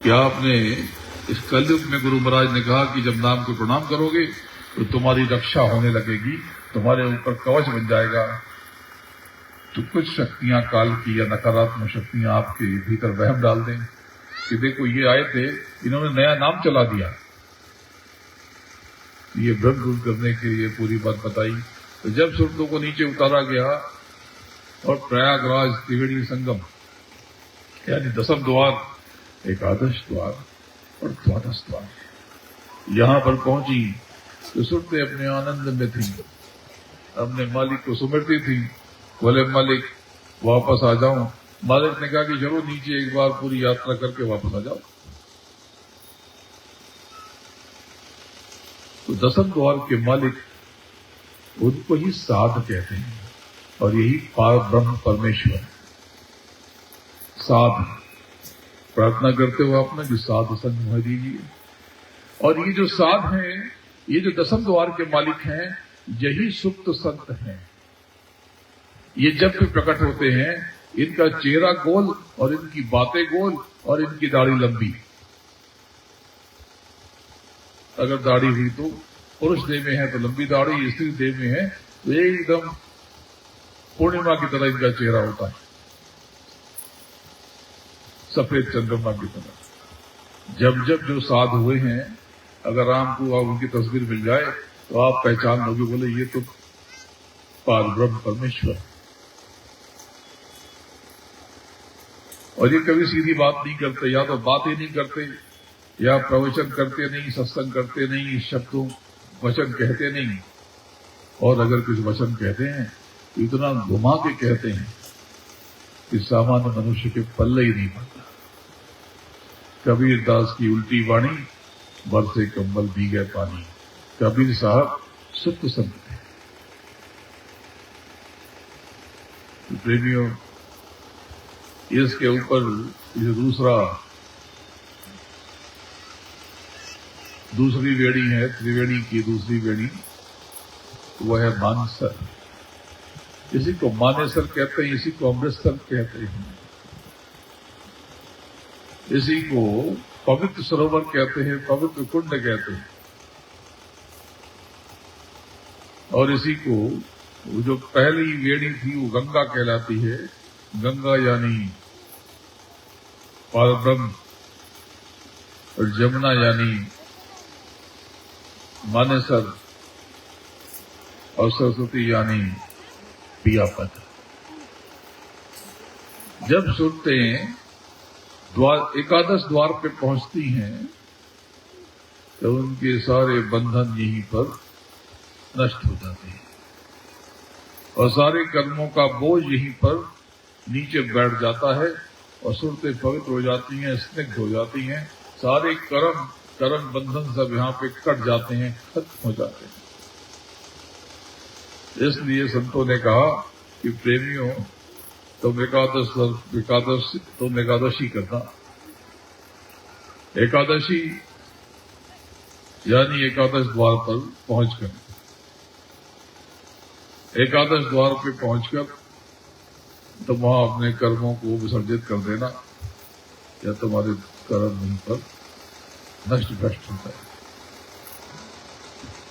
क्या आपने इस कलयुग में गुरु महाराज ने कहा कि जब नाम को प्रणाम करोगे तो तुम्हारी रक्षा होने लगेगी, तुम्हारे ऊपर कवच बन जाएगा। तो कुछ शक्तियां काल की या नकारात्मक शक्तियां आपके भीतर वहम डाल दें कि देखो ये आए थे, इन्होंने नया नाम चला दिया। ये भ्रम दूर करने के लिए पूरी बात बताई। तो जब सुरतों को नीचे उतारा गया और प्रयागराज त्रिवेणी संगम यानी दसम द्वार, एकादश द्वार और द्वादश द्वार यहां पर पहुंची तो सुरतें अपने आनंद में थी, अपने मालिक को सुमरती थी। बोले मालिक वापस आ जाऊं। मालिक ने कहा कि चलो नीचे एक बार पूरी यात्रा करके वापस आ जाओ। तो दसम द्वार के मालिक उनको ही साध कहते हैं और यही पार ब्रह्म परमेश्वर साध। प्रार्थना करते हो आपने कि साध संग भर दीजिए। और ये जो साध हैं, ये जो दसम द्वार के मालिक हैं, यही सुप्त संत हैं। ये जब भी प्रकट होते हैं, इनका चेहरा गोल और इनकी बातें गोल और इनकी दाढ़ी लंबी। अगर दाढ़ी हुई तो पुरुष देह में है तो लंबी दाढ़ी, स्त्री देह में है तो एकदम पूर्णिमा की तरह इनका चेहरा होता है, सफेद चंद्रमा की तरह। जब जब जो साध हुए हैं, अगर आपको उनकी तस्वीर मिल जाए तो आप पहचान लोगे, बोले ये तो पार ब्रह्म परमेश्वर। और ये कभी सीधी बात नहीं करते, या तो बात ही नहीं करते, या प्रवचन करते नहीं, सत्संग करते नहीं, शब्दों वचन कहते नहीं। और अगर कुछ वचन कहते हैं तो इतना घुमा के कहते हैं कि सामान्य मनुष्य के पल्ले ही नहीं पड़ता। कबीर दास की उल्टी वाणी, बरसे कंबल भीगे पानी। कबीर साहब सुप्त संत थे। प्रेमियों, इसके ऊपर दूसरी वेणी है, त्रिवेणी की दूसरी वेणी, वह है मानसर। इसी को मानेसर कहते हैं, इसी को अमृतसर कहते हैं, इसी को पवित्र सरोवर कहते हैं, पवित्र कुंड कहते हैं। और इसी को जो पहली वेणी थी वो गंगा कहलाती है। गंगा यानी परब्रह्म और जमुना यानी मानेसर और सरस्वती यानी पियापत। जब सुरतें द्वार एकादश द्वार पे पहुंचती हैं तो उनके सारे बंधन यहीं पर नष्ट हो जाते हैं और सारे कर्मों का बोझ यहीं पर नीचे बैठ जाता है और सुरतें पवित्र हो जाती हैं, स्निग्ध हो जाती हैं। सारे कर्म बंधन सब यहाँ पे कट जाते हैं, खत्म हो जाते हैं। इसलिए संतों ने कहा कि प्रेमियों तुम एकादशी करना। एकादशी यानी एकादश द्वार पर पहुंचकर, एकादश द्वार पे पहुंचकर तो वहां अपने कर्मों को विसर्जित कर देना, या तुम्हारे कर्म वहीं पर नष्ट भ्रष्ट होता है।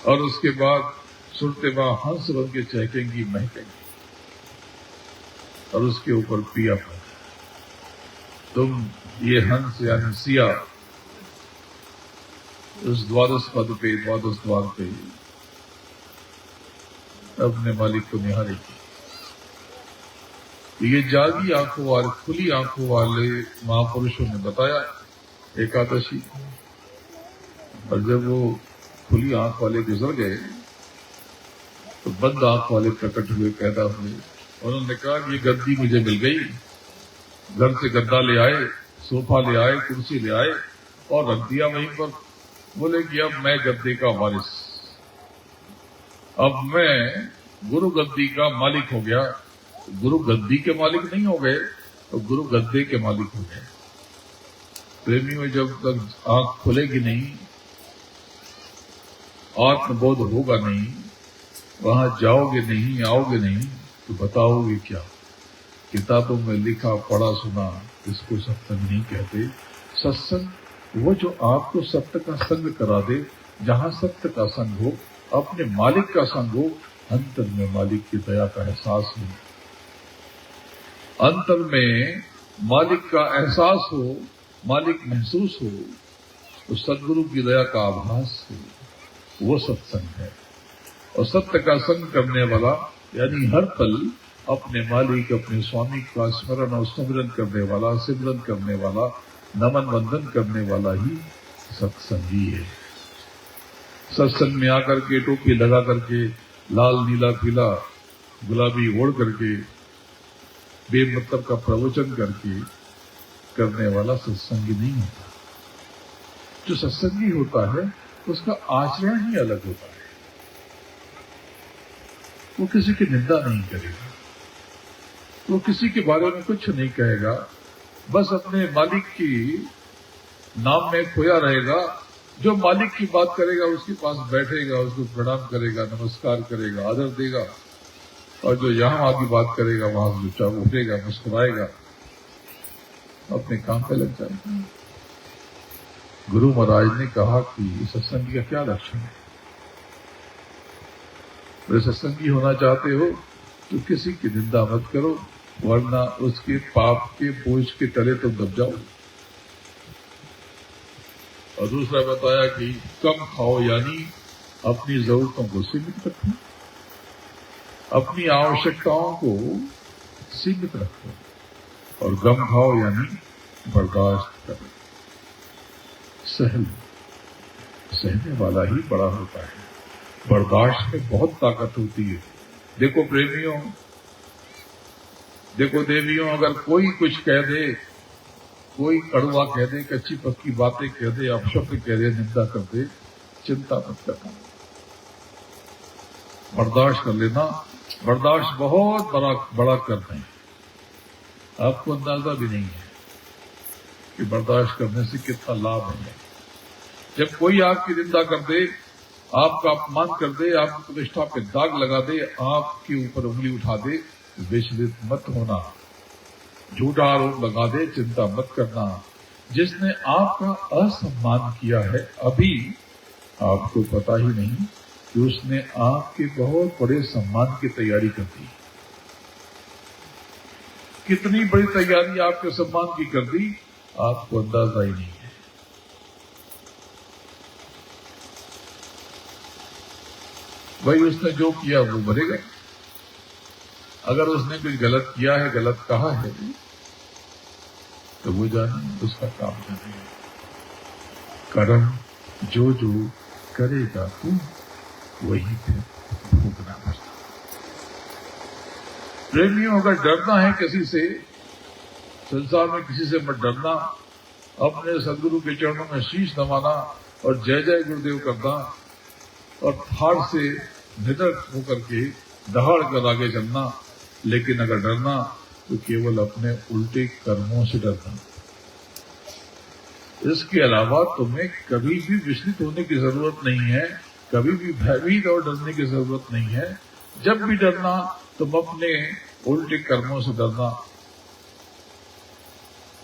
और उसके बाद सुनते वहां हंस बन के चहकेंगी, महकेंगी और उसके ऊपर पिया पर तुम ये हंस यानी सिया उस द्वादश पद पे, द्वादश द्वार पे अपने मालिक को निहारेगी। ये जागी आंखों वाले, खुली आंखों वाले महापुरुषों ने बताया एकादशी। और जब वो खुली आंख वाले गुजर गए तो बंद आंख वाले प्रकट हुए, पैदा हुए। उन्होंने कहा ये गद्दी मुझे मिल गई। घर से गद्दा ले आए, सोफा ले आए, कुर्सी ले आए और रख दिया वहीं पर। बोले कि अब मैं गद्दे का वारिस, अब मैं गुरु गद्दी का मालिक हो गया। गुरु गद्दी के मालिक नहीं हो गए तो गुरु गद्दे के मालिक हो गए। प्रेमियों, जब तक आंख खुलेगी नहीं, आत्मबोध होगा नहीं, वहां जाओगे नहीं, आओगे नहीं, तो बताओगे क्या? किताबों में लिखा पढ़ा सुना इसको सत्संग नहीं कहते। सत्संग वो जो आपको सत्य का संग करा दे, जहां सत्य का संग हो, अपने मालिक का संग हो, अंतर में मालिक की दया का एहसास हो, अंतर में मालिक का एहसास हो, मालिक महसूस हो, तो सदगुरु की दया का आभास हो, वो सत्संग है। और सत्य का संग करने वाला यानी हर पल अपने मालिक, अपने स्वामी का स्मरण और स्मरण करने वाला, सिमरन करने वाला, नमन वंदन करने वाला ही सत्संगी है। सत्संग में आकर के टोपी लगा करके, लाल नीला पीला गुलाबी ओढ़ करके, बेमतलब का प्रवचन करके करने वाला सत्संगी नहीं होता। जो सत्संगी होता है उसका आचरण ही अलग होता है। वो किसी की निंदा नहीं करेगा, वो किसी के बारे में कुछ नहीं कहेगा, बस अपने मालिक की नाम में खोया रहेगा। जो मालिक की बात करेगा उसके पास बैठेगा, उसको प्रणाम करेगा, नमस्कार करेगा, आदर देगा, और जो यहां आगे बात करेगा वहां चुपचाप उठेगा, मुस्कुराएगा, अपने काम पे लग जाएगा। गुरु महाराज ने कहा कि सत्संगी का क्या लक्षण है? वे सत्संगी होना चाहते हो तो किसी की निंदा मत करो, वरना उसके पाप के बोझ के तले तुम दब जाओ। और दूसरा बताया कि कम खाओ, यानी अपनी जरूरतों को सीमित रखो, अपनी आवश्यकताओं को सीमित रखो, और गम खाओ यानी बर्दाश्त करो। सहने वाला ही बड़ा होता है। बर्दाश्त में बहुत ताकत होती है। देखो प्रेमियों, देखो देवियों, अगर कोई कुछ कह दे, कोई कड़वा कह दे, कच्ची पक्की बातें कह दे, अपशब्द कह दे, निंदा कर दे, चिंता मत करना, बर्दाश्त कर लेना। बर्दाश्त बहुत बड़ा करते हैं, आपको अंदाजा भी नहीं है कि बर्दाश्त करने से कितना लाभ है। जब कोई आपकी निंदा कर दे, आपका अपमान कर दे, आपकी प्रतिष्ठा पे दाग लगा दे, आपके ऊपर उंगली उठा दे, विचलित मत होना, झूठा आरोप लगा दे, चिंता मत करना। जिसने आपका असम्मान किया है, अभी आपको पता ही नहीं कि उसने आपके बहुत बड़े सम्मान की तैयारी कर दी। कितनी बड़ी तैयारी आपके सम्मान की कर दी, आपको अंदाजा ही नहीं है। भाई उसने जो किया वो भरेगा। अगर उसने कुछ गलत किया है, गलत कहा है, तो वो जाने, उसका काम जाने। कर्म जो जो करेगा तू, वही फिर भोगना पड़ता। प्रेमियों, अगर डरना है किसी से, संसार में किसी से मत डरना। अपने सदगुरु के चरणों में शीश नवाना और जय जय गुरुदेव करना, और ठाड़ से निडर होकर के दहाड़ कर आगे चलना। लेकिन अगर डरना तो केवल अपने उल्टे कर्मों से डरना। इसके अलावा तुम्हें कभी भी विचलित होने की जरूरत नहीं है, कभी भी भयभीत और डरने की जरूरत नहीं है। जब भी डरना तुम अपने उल्टे कर्मों से डरना,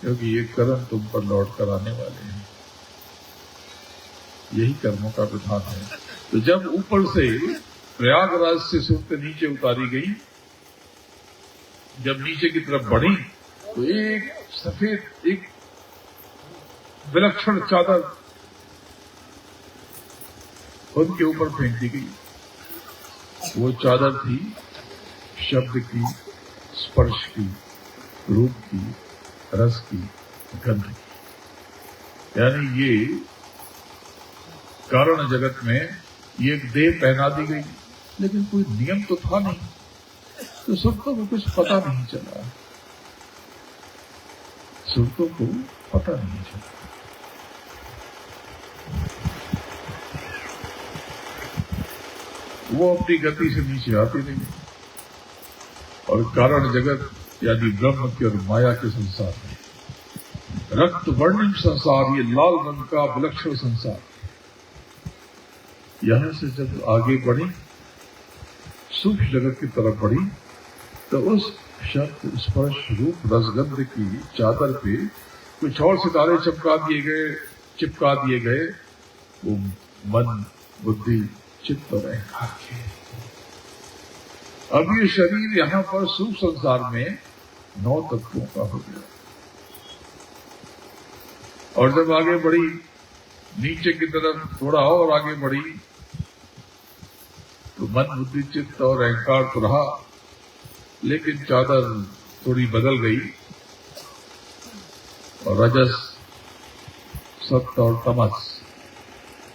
क्योंकि ये कर्म तुम पर लौट कर आने वाले हैं। यही कर्मों का विधान है। तो जब ऊपर से प्रयागराज से सूरत नीचे उतारी गई, जब नीचे की तरफ बढ़ी, तो एक सफेद, एक विलक्षण चादर उनके ऊपर फेंक दी गई। वो चादर थी शब्द की, स्पर्श की, रूप की, रस की, गंध की। यानी ये कारण जगत में ये एक देह पहना दी गई, लेकिन कोई नियम तो था नहीं, तो सुरतों को कुछ पता नहीं चला। सुरतों को पता नहीं चला। वो अपनी गति से नीचे आती नहीं, और कारण जगत यानी ब्रह्म की और माया के संसार में, रक्त वर्णिम संसार, ये लाल रंग का विलक्षण संसार, यहां से जब आगे बढ़ी, सूक्ष्म जगत की तरफ बढ़ी, तो उस शब्द, स्पर्श, रूप, रसगंध की चादर पे कुछ और सितारे चिपका दिए गए, वो मन बुद्धि चित्त और अहंकार के। अब ये शरीर यहाँ पर सूक्ष्म संसार में 9 तत्वों का हो गया, और जब आगे बढ़ी नीचे की तरफ थोड़ा और आगे बढ़ी तो मन बुद्धि चित्त और अहंकार तो रहा, लेकिन चादर थोड़ी बदल गई और रजस सत्य और तमस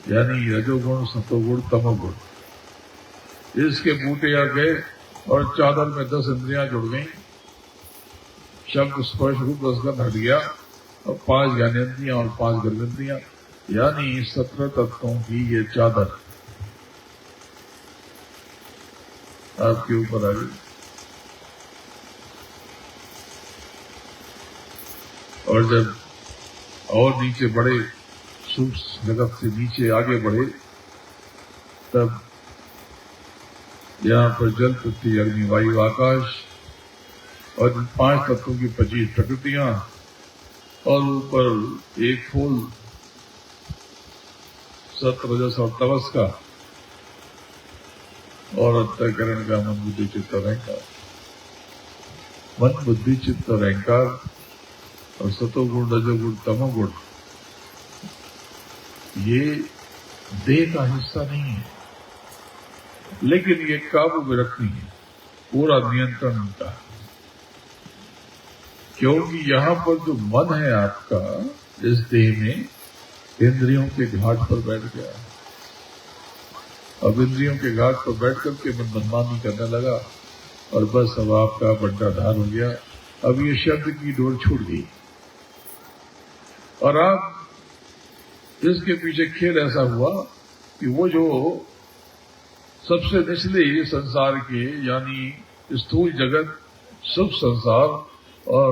यानी रजोगुण सतोगुण तमोगुण इसके बूटे आ गए और चादर में 10 इंद्रियां जुड़ गई। शब्द स्पर्श रूप रसगंध हट गया और 5 ज्ञानेंद्रियां और 5 गर्भेंद्रियां यानी 17 तत्वों की ये चादर आपके ऊपर आ गई। और जब और नीचे बढ़े, सूक्ष्म जगत से नीचे आगे बढ़े, तब यहाँ पर जल पृथ्वी अग्नि वायु आकाश और 5 तत्वों की 25 प्रकृतियां और ऊपर एक फूल सत्य रजस और तमस का और अंतःकरण का मन बुद्धि चित्त और अहंकार। मन बुद्धि चित्त और अहंकार और सतोगुण रजोगुण तमोगुण ये देह का हिस्सा नहीं है, लेकिन ये काबू में रखनी है, पूरा नियंत्रण उनका। क्योंकि यहाँ पर जो मन है आपका इस देह में इंद्रियों के घाट पर बैठ गया। अब इंद्रियों के घाट पर बैठ करके मन मनमानी करने लगा और बस अब आपका बड्डा धार हो गया। अब ये शब्द की डोर छूट गई और आप इसके पीछे खेल ऐसा हुआ कि वो जो सबसे निचले संसार के यानी स्थूल जगत सुख संसार और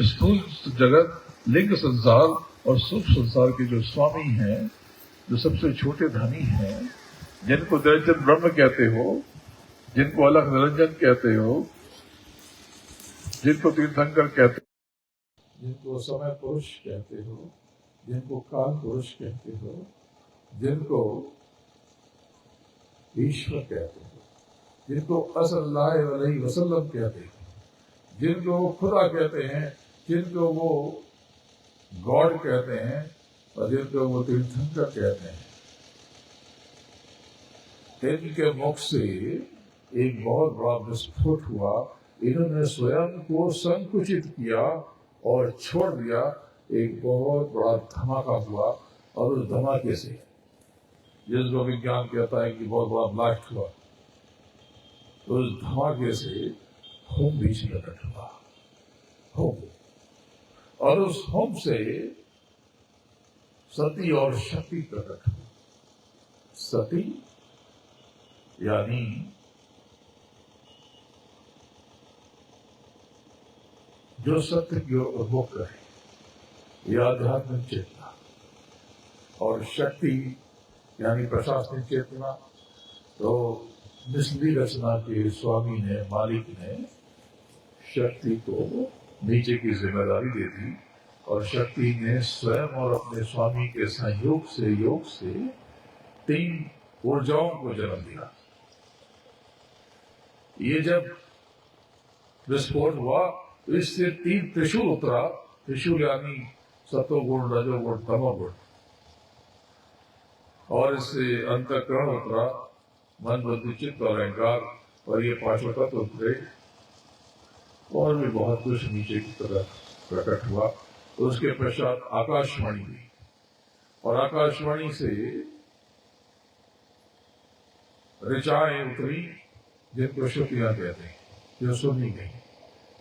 स्थूल जगत लिंग संसार और सुख संसार के जो स्वामी हैं, जो सबसे छोटे धनी हैं, जिनको निरंजन ब्रह्म कहते हो, जिनको अलख निरंजन कहते हो, जिनको तीर्थंकर कहते हो, जिनको समय पुरुष कहते हो, जिनको काल पुरुष कहते हो, जिनको ईश्वर कहते हो, जिनको असल्लाह अलैहि वसल्लम कहते हैं, जिनको खुदा कहते हैं, जिनको वो गॉड कहते हैं और जिनको वो तीर्थंकर कहते हैं, इनके मुख से एक बहुत बड़ा विस्फोट हुआ। इन्होंने स्वयं को संकुचित किया और छोड़ दिया। एक बहुत बड़ा धमाका हुआ और उस धमाके से जिसको विज्ञान कहता है कि बहुत बड़ा ब्लास्ट हुआ, तो उस धमाके से होम बीच प्रकट हुआ। होम, और उस होम से सती और शक्ति प्रकट हुई। सती यानी जो सत्य की ओर उन्मुख रहे, यह आध्यात्मिक चेतना, और शक्ति यानी प्रशासनिक चेतना। तो निचली रचना के स्वामी ने, मालिक ने शक्ति को नीचे की जिम्मेदारी दे दी और शक्ति ने स्वयं और अपने स्वामी के सहयोग से, योग से 3 ऊर्जाओं को जन्म दिया। ये जब विस्फोट हुआ तो इससे 3 त्रिशूल उतरा। त्रिशूल यानी सतोगुण रजोगुण तमोगुण, और इससे अंतःकरण उतरा, मन बुद्धि चित्त और अहंकार, और ये 5 तत्व उतरे और भी बहुत कुछ नीचे की तरफ प्रकट हुआ। तो उसके पश्चात आकाशवाणी हुई और आकाशवाणी से ऋचाएं उतरी, जिनको श्रुतियां कहते हैं, जो सुननी गई,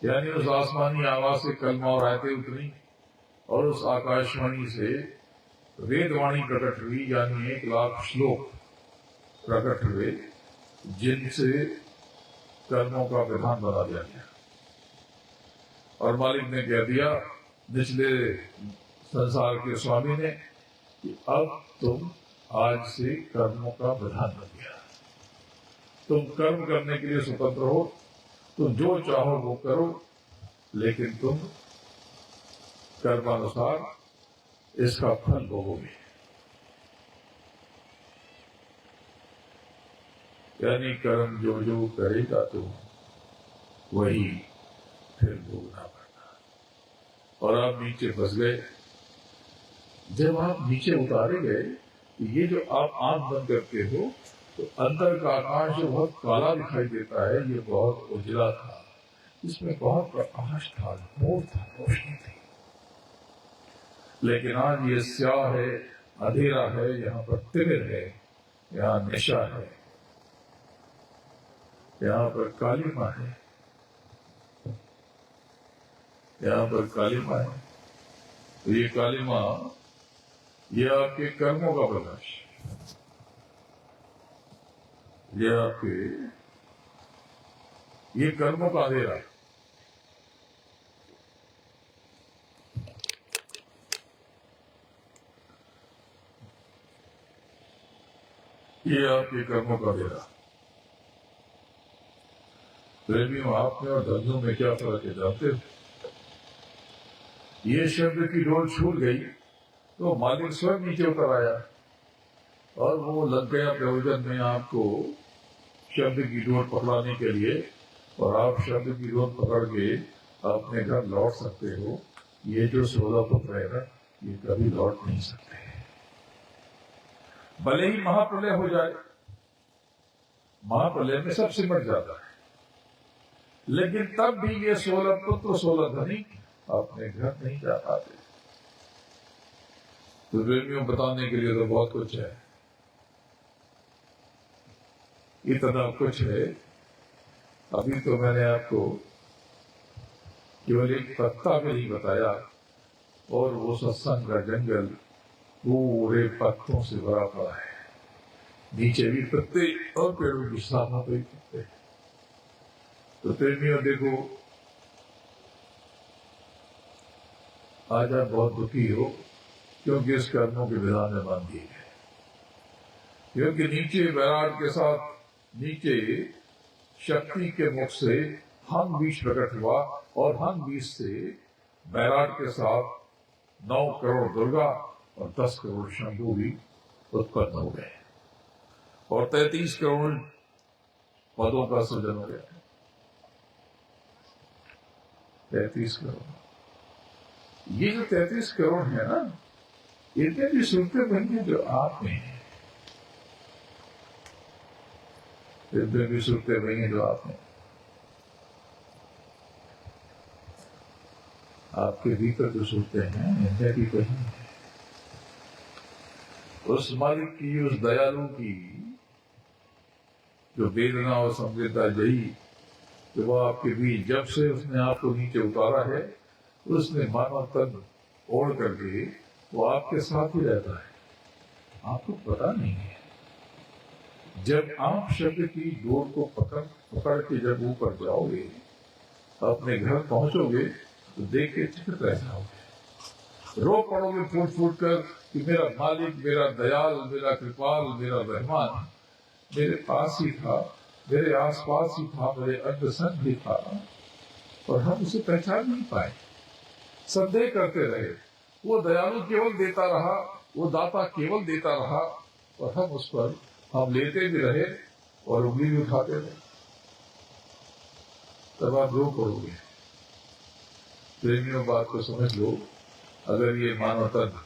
यानी उस आसमानी आवाज से कलमा और आयतें उतरी और उस आकाशवाणी से वेदवाणी प्रकट हुई, यानी 1 लाख श्लोक प्रकट हुए, जिनसे कर्मों का विधान बना दिया गया। और मालिक ने कह दिया, निचले संसार के स्वामी ने, कि अब तुम आज से कर्मों का विधान बन गया। तुम कर्म करने के लिए स्वतंत्र हो, तुम जो चाहो वो करो, लेकिन तुम कर्मानुसार इसका फल भोगोगे। यानी कर्म जो जो करेगा तो वही फिर भोगना पड़ता। और आप नीचे फंस गए। जब आप नीचे उतारे गए तो ये जो आप आंख बंद करते हो तो अंदर का आकाश जो बहुत काला दिखाई देता है, ये बहुत उजला था, इसमें बहुत प्रकाश था, नूर था, रोशनी थी। लेकिन आज ये स्याह है, अंधेरा है, यहाँ पर तिमिर है, यहाँ नशा है, यहाँ पर कालिमा है, यहाँ पर कालिमा है। तो ये कालिमा, ये आपके कर्मों का प्रकाश, ये आपके ये कर्मों का अंधेरा, ये आपके कर्मों का अंधेरा। प्रेमियों, आप में और धंधों में क्या फर्क है जानते हो? ये शब्द की डोर छूट गई तो मालिक स्वयं नीचे उतर आया और वो लग गया प्रयोजन में आपको शब्द की डोर पकड़ाने के लिए, और आप शब्द की डोर पकड़ के अपने घर लौट सकते हो। ये जो 16 पुत्र है ना, ये कभी लौट नहीं सकते। भले ही महाप्रलय हो जाए, महाप्रलय में सब सिमट जाता है, लेकिन तब भी ये 16 पुत्र 16 धनी अपने घर नहीं जा पाते। तो प्रेमियों, बताने के लिए तो बहुत कुछ है, इतना कुछ है। अभी तो मैंने आपको केवल एक पत्ता भी नहीं बताया, और वो सत्संग का जंगल पूरे पत्तों से भरा पड़ा है। नीचे भी पत्ते और पेड़ों की शाखा पे पत्ते। तो प्रेमियों देखो, आज आप बहुत दुखी हो क्योंकि इस कर्मों के विधान में बांध दिए गए। क्योंकि नीचे बैराट के साथ, नीचे शक्ति के मुख से हम बीज प्रकट हुआ, और हम बीज से बैराट के साथ 9 करोड़ दुर्गा और 10 करोड़ शंभू भी उत्पन्न हो गए, और 33 करोड़ पदों का सृजन हो गया। 33 करोड़। ये जो 33 करोड़ है ना, इतने भी सुनते बनेंगे जो आप में है, इतने भी सुनते बनेंगे जो आप में। आपके भीतर जो सुनते हैं इनमें भी कहीं है। उस मालिक की, उस दयालु की जो वेदना और संवेदना जही, जो वो आपके बीच, जब से उसने आपको नीचे उतारा है, उसने मानव तन ओढ़ करके वो आपके साथ ही रहता है। आपको पता नहीं है। जब आप शब्द की डोर को पकड़ के जब ऊपर जाओगे, अपने घर पहुंचोगे, तो देख के चित रह जाओगे, रो पड़ोगे फूट फूट कर कि मेरा मालिक, मेरा दयाल, मेरा कृपाल, मेरा रहमान मेरे पास ही था, मेरे आसपास ही था, मेरे अंग संग भी था, और हम उसे पहचान नहीं पाए, संदेह करते रहे। वो दयालु केवल देता रहा, वो दाता केवल देता रहा, और हम उस पर हम लेते भी रहे और उंगली भी उठाते रहे। तब आप रो पड़ोगे। प्रेमियों, बात को समझ लो, अगर ये मानव तन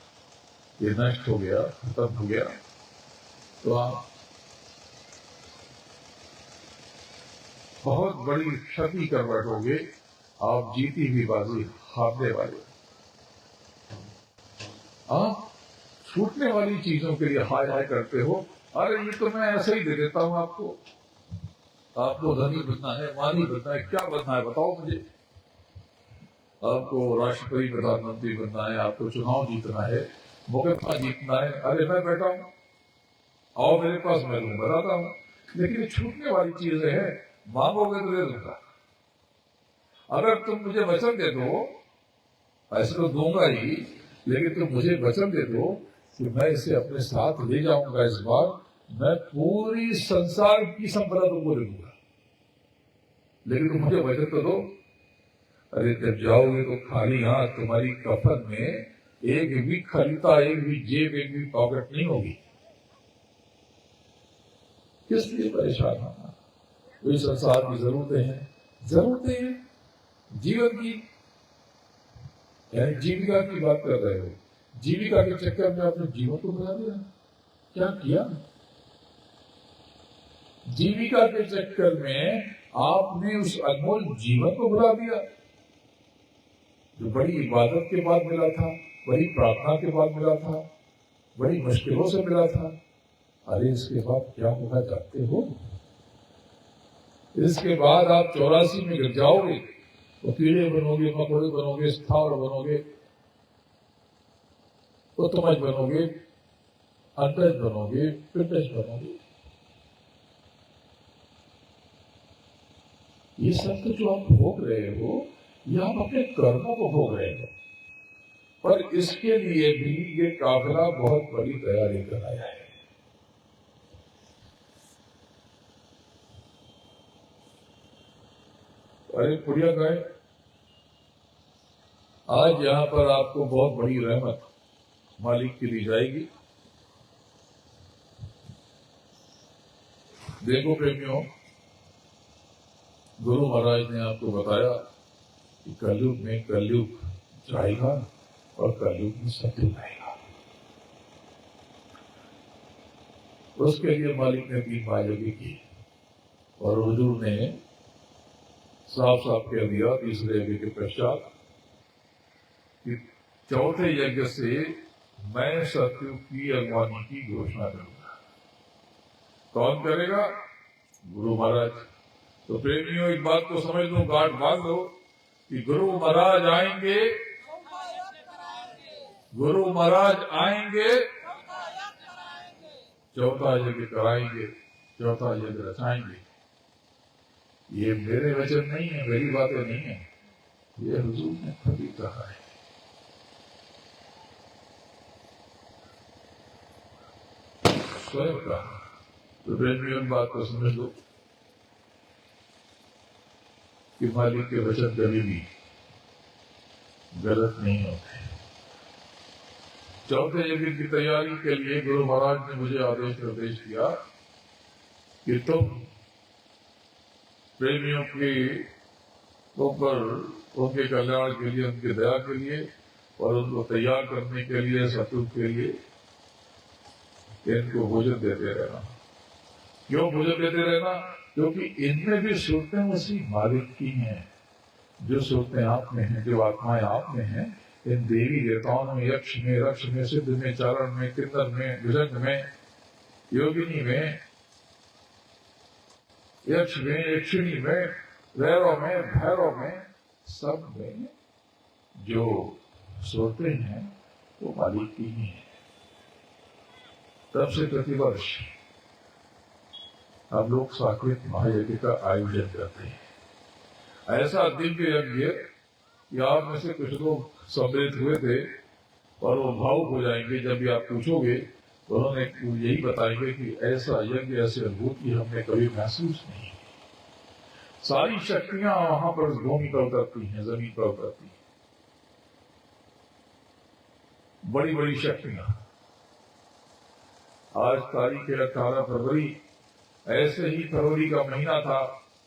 ये नष्ट हो गया, खत्म हो गया, तो आप बहुत बड़ी क्षति कर बैठोगे। आप जीती हुई बाजी हारने वाले। आप छूटने वाली चीजों के लिए हाय हाय करते हो, अरे ये तो मैं ऐसे ही दे देता हूं आपको। आपको धनी बनना है, मानी बनना है, क्या बनना है बताओ मुझे। आपको राष्ट्रपति प्रधानमंत्री बनना है, आपको चुनाव जीतना है, मुकदमा जीतना है, अरे मैं बैठा हूं, आओ मेरे पास, मैं बताता हूं। लेकिन ये छूटने वाली चीजें हैं, मांगोगे तो दे दूंगा। अगर तुम मुझे वचन दे दो, ऐसे तो दूंगा ही, लेकिन तुम मुझे वचन दे दो कि मैं इसे अपने साथ ले जाऊंगा, इस बार मैं पूरी संसार की संपदा तुमको दे दूंगा, लेकिन तुम मुझे वचन तो दो। अरे जब जाओगे तो खाली हाथ तुम्हारी कफन में एक भी खरीदा, एक भी जेब, एक भी पॉकेट नहीं होगी। किस लिए परेशान होना? कोई संसार की जरूरतें हैं जीवन की, यानी जीविका की बात कर रहे हो। जीविका के चक्कर में आपने जीवन को बना दिया। क्या किया? जीविका के चक्कर में आपने उस अनमोल जीवन को भुला दिया जो बड़ी इबादत के बाद मिला था, बड़ी प्रार्थना के बाद मिला था, बड़ी मुश्किलों से मिला था। अरे इसके बाद क्या होगा जानते हो? इसके बाद आप 84 में गिर जाओगे तो कीड़े बनोगे, मकोड़े बनोगे, स्थावर बनोगे, उत्तमज बनोगे, अंतज बनोगे, पिंडज बनोगे। ये सब तो जो आप भोग रहे हो, ये आप अपने कर्मों को भोग रहे हो। पर इसके लिए भी ये काफिला बहुत बड़ी तैयारी कराया है। अरे पुड़िया गए, आज यहां पर आपको बहुत बड़ी रहमत मालिक की दी जाएगी। देखो प्रेमियों, गुरु महाराज ने आपको बताया कि कलयुग में कलयुग जाएगा और कलयुग में सतयुग आएगा। उसके लिए मालिक ने 3 महायज्ञ की और हुजूर ने साफ साफ कह दिया तीसरे यज्ञ के पश्चात कि चौथे यज्ञ से मैं सतयुग की अगवानी की घोषणा करूंगा। कौन करेगा? गुरु महाराज। तो प्रेमियों, एक बात को समझ लो, गांठ बांध लो कि गुरु महाराज आएंगे, गुरु महाराज आएंगे, चौथा यज्ञ कराएंगे, चौथा यज्ञ रचाएंगे। ये मेरे वचन नहीं है, मेरी बातें नहीं है, ये हुजूर ने खुद ही कहा है। स्वयं कहा। तो प्रेमियों, बात को समझ लो कि मालिक के वचन कभी भी गलत नहीं होते। चौथे यज्ञ की तैयारी के लिए गुरु महाराज ने मुझे आदेश निर्देश दिया कि तुम प्रेमियों के ऊपर उनके कल्याण के लिए, उनकी दया के लिए और उनको तैयार करने के लिए, सतयुग के लिए इनको भोजन देते रहना। क्यों भोजन देते रहना? क्योंकि इनमें भी सूरतें उसी मालिक की हैं। जो सूरतें आप में हैं, जो आत्माएं आप में हैं, इन देवी देवताओं में, यक्ष में, रक्ष में, सिद्ध में, चारण में, किन्नर में, भुजंग में, योगिनी में, यक्ष में, यक्षिणी में, वैरव में, भैरव में, सब में जो सूरतें हैं वो मालिक की ही हैं। तब से प्रतिवर्ष हम लोग साकेत महायज्ञ का आयोजन करते हैं। ऐसा दिव्य यज्ञ कि आप में से कुछ लोग सम्मिलित हुए थे और वो भावुक हो जाएंगे जब भी आप पूछोगे तो उन्होंने यही बताएंगे कि ऐसा यज्ञ, ऐसी अनुभूति हमने कभी महसूस नहीं की। सारी शक्तियां वहां पर भूमि पर उतरती हैं, जमीन पर उतरती हैं, बड़ी बड़ी शक्तियां। आज तारीख है 18 फरवरी, ऐसे ही फरवरी का महीना था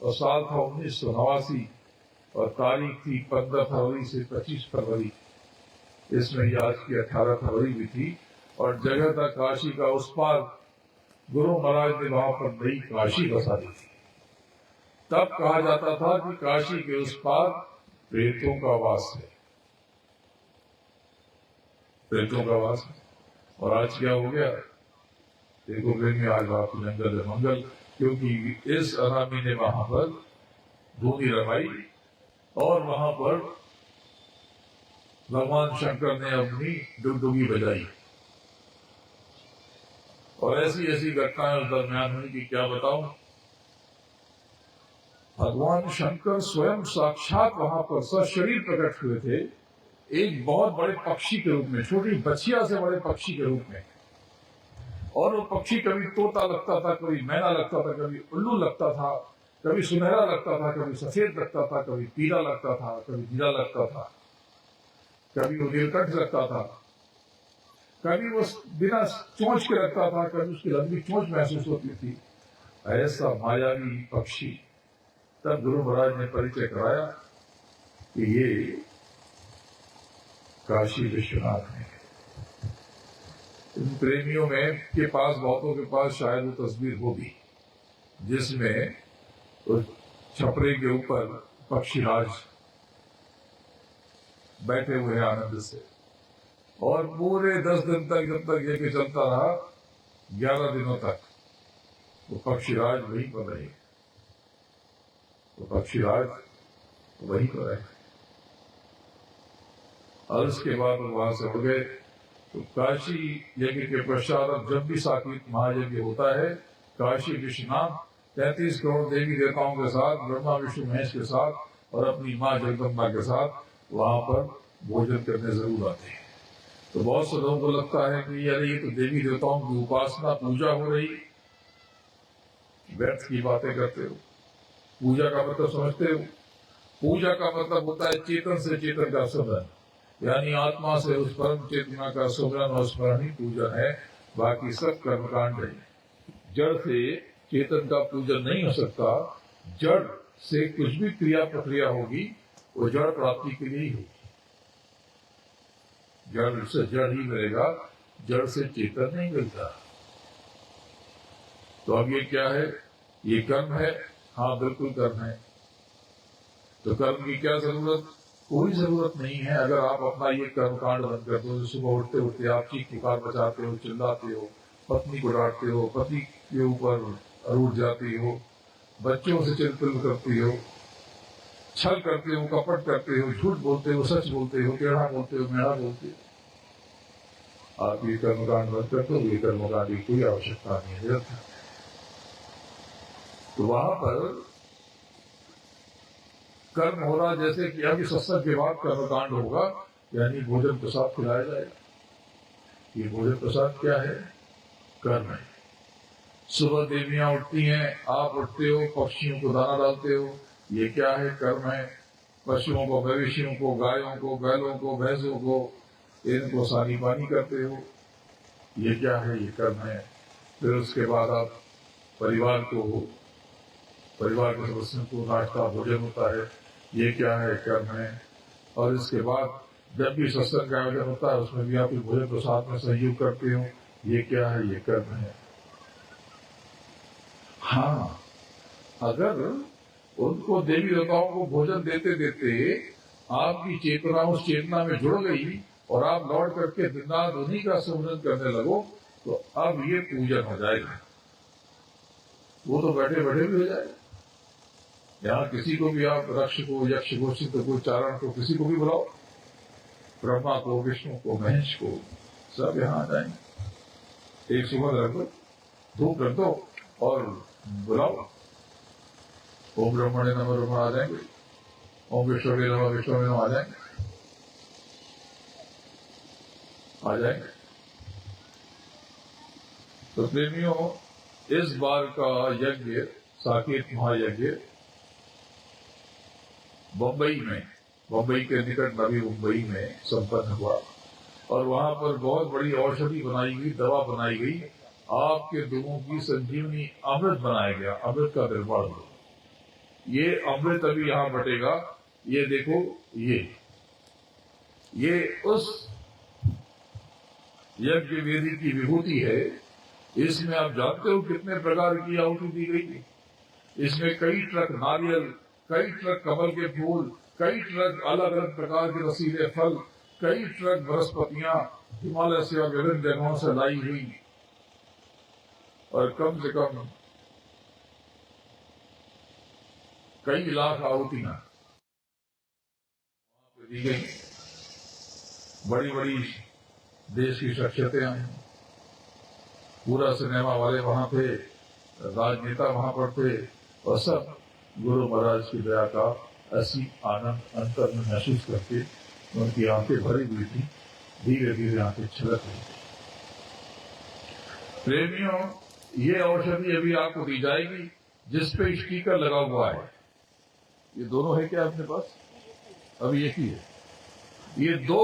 और साल था 1989 और तारीख थी 15 फरवरी से 25 फरवरी। इसमें आज की 18 फरवरी भी थी और जगह था काशी का उस पार। गुरु महाराज ने वहां पर नई काशी बसा दी थी। तब कहा जाता था कि काशी के उस पार प्रेतों का वास है, प्रेतों का वास है। और आज क्या हो गया? देखो में आज बाप जंगल मंगल, क्योंकि इस अनामी ने वहां पर धूनी रमाई और वहां पर भगवान शंकर ने अपनी डुगडुगी बजाई और ऐसी ऐसी घटनाएं उस दरमियान हुई कि क्या बताऊं। भगवान शंकर स्वयं साक्षात वहां पर सशरीर प्रकट हुए थे, एक बहुत बड़े पक्षी के रूप में, छोटी बछिया से बड़े पक्षी के रूप में। और वो पक्षी कभी तोता लगता था, कभी मैना लगता था, कभी उल्लू लगता था, कभी सुनहरा लगता था, कभी सफेद लगता था, कभी पीला लगता था, कभी नीला लगता था, कभी वो नीलकंठ लगता था, कभी वो बिना चोंच के लगता था, कभी उसकी लंबी चोंच महसूस होती थी। ऐसा मायावी पक्षी तब गुरु महाराज ने परिचय कराया कि ये काशी विश्वनाथ है। इन प्रेमियों में के पास, बहुतों के पास शायद वो तस्वीर होगी जिसमें उस छपरे के ऊपर पक्षीराज बैठे हुए हैं आनंद से, और पूरे 10 दिन तक, जब तक ये कि चलता रहा, 11 दिनों तक वो पक्षीराज वहीं पर रहे, वो पक्षीराज वहीं पर रहे। और उसके बाद वहां से उड़ गए। तो काशी यज्ञ के पश्चात अब जब भी साकेत महायज्ञ होता है, काशी विश्वनाथ 33 करोड़ देवी देवताओं के साथ, ब्रह्मा विष्णु महेश के साथ और अपनी माँ जगदम्बा के साथ वहां पर भोजन करने जरूर आते हैं। तो बहुत से लोगों को लगता है कि यार ये तो देवी देवताओं की उपासना पूजा हो रही, व्यर्थ की बातें करते हो। पूजा का मतलब समझते हो? पूजा का मतलब होता है चेतन से चेतन का सुमरन, यानी आत्मा से उस परम चेतना का सुमरन और स्मरण ही पूजन है। बाकी सब कर्मकांड है। जड़ से चेतन का पूजन नहीं हो सकता। जड़ से कुछ भी क्रिया प्रक्रिया होगी वो जड़ प्राप्ति के लिए ही होगी। जड़ से जड़ ही मिलेगा, जड़ से चेतन नहीं मिलता। तो अब ये क्या है? ये कर्म है। हाँ, बिल्कुल कर्म है। तो कर्म की क्या जरूरत? कोई जरूरत नहीं है। अगर आप अपना ये कर्म कांड बंद कर दो, सुबह उठते उठते आप चीख पुकार मचाते हो, चिल्लाते हो, पत्नी को डांटते हो, पति के ऊपर रूठ जाती हो, बच्चों से चिल्पिल करती हो, छल करते हो, कपट करते हो, झूठ बोलते हो, सच बोलते हो, टेढ़ा बोलते हो, मेढ़ा बोलते हो, आप ये कर्मकांड बंद कर दो। ये कर्मकांड की कोई आवश्यकता नहीं है। तो वहां पर कर्म हो रहा, जैसे कि अभी सत्संग के बाद कर्मकांड होगा, यानी भोजन प्रसाद खिलाया जाएगा। ये भोजन प्रसाद क्या है? कर्म है। सुबह देवियां उठती हैं, आप उठते हो, पक्षियों को दाना डालते हो, ये क्या है? कर्म है। पशुओं को, मवेशियों को, गायों को, बैलों को, भैंसों को, इनको सानी पानी करते हो, ये क्या है? ये कर्म है। फिर उसके बाद आप परिवार के सदस्यों को नाश्ता भोजन होता है, ये क्या है? कर्म है। और इसके बाद जब भी सत्संग का आयोजन होता है उसमें भी आप भोजन प्रसाद में सहयोग करते हो, ये क्या है? ये कर्म है। हाँ, अगर उनको देवी देवताओं को भोजन देते देते आपकी चेतना उस चेतना में जुड़ गई और आप लौट करके दिन रात उन्हीं का सुमिरन करने लगो, तो अब ये पूजन हो जाएगा। वो तो बैठे बैठे भी हो जाएगा। यहाँ किसी को भी आप रक्ष को, यक्ष को, सिद्ध को, चारण को, किसी को भी बुलाओ, ब्रह्मा को, विष्णु को, महेश को, सब यहाँ आ जाएंगे। एक सुबह रख दो, धूप रख दो और बुलाओ। ओम ब्रह्मणे नमः ब्रह्म आ जाएंगे, ओम विष्णुवे नमः विष्णुवे नमः आ जाएंगे। तो प्रेमियों, इस बार का यज्ञ, साकेत महायज्ञ, बम्बई के निकट नवी मुंबई में संपन्न हुआ और वहां पर बहुत बड़ी औषधि बनाई गई, दवा बनाई गई, आपके दुखों की संजीवनी अमृत बनाया गया। अमृत का निर्माण हुआ। ये अमृत अभी यहां बटेगा। ये देखो, ये उस यज्ञ वेदी की विभूति है। इसमें आप जानते हो कितने प्रकार की आहुति दी गई। इसमें कई ट्रक नारियल, कई ट्रक कमल के फूल, कई ट्रक अलग अलग प्रकार के रसीले फल, कई ट्रक बृहस्पतियां हिमालय से और विभिन्न जगहों से लाई हुई, और कम से कम कई लाख आहुतियां दी गई। बड़ी बड़ी देश की शख्सियतें आई, पूरा सिनेमा वाले वहां थे, राजनेता वहां पर थे, और सब गुरु महाराज की दया का असीम आनंद अंतर में महसूस करके उनकी आंखें भरी हुई थी, धीरे धीरे आंखें छलक रही थी। प्रेमियों, ये औषधि अभी आपको दी जाएगी। जिस पे स्टीकर लगा हुआ है। ये दोनों है क्या आपके पास? अभी एक ही है। ये दो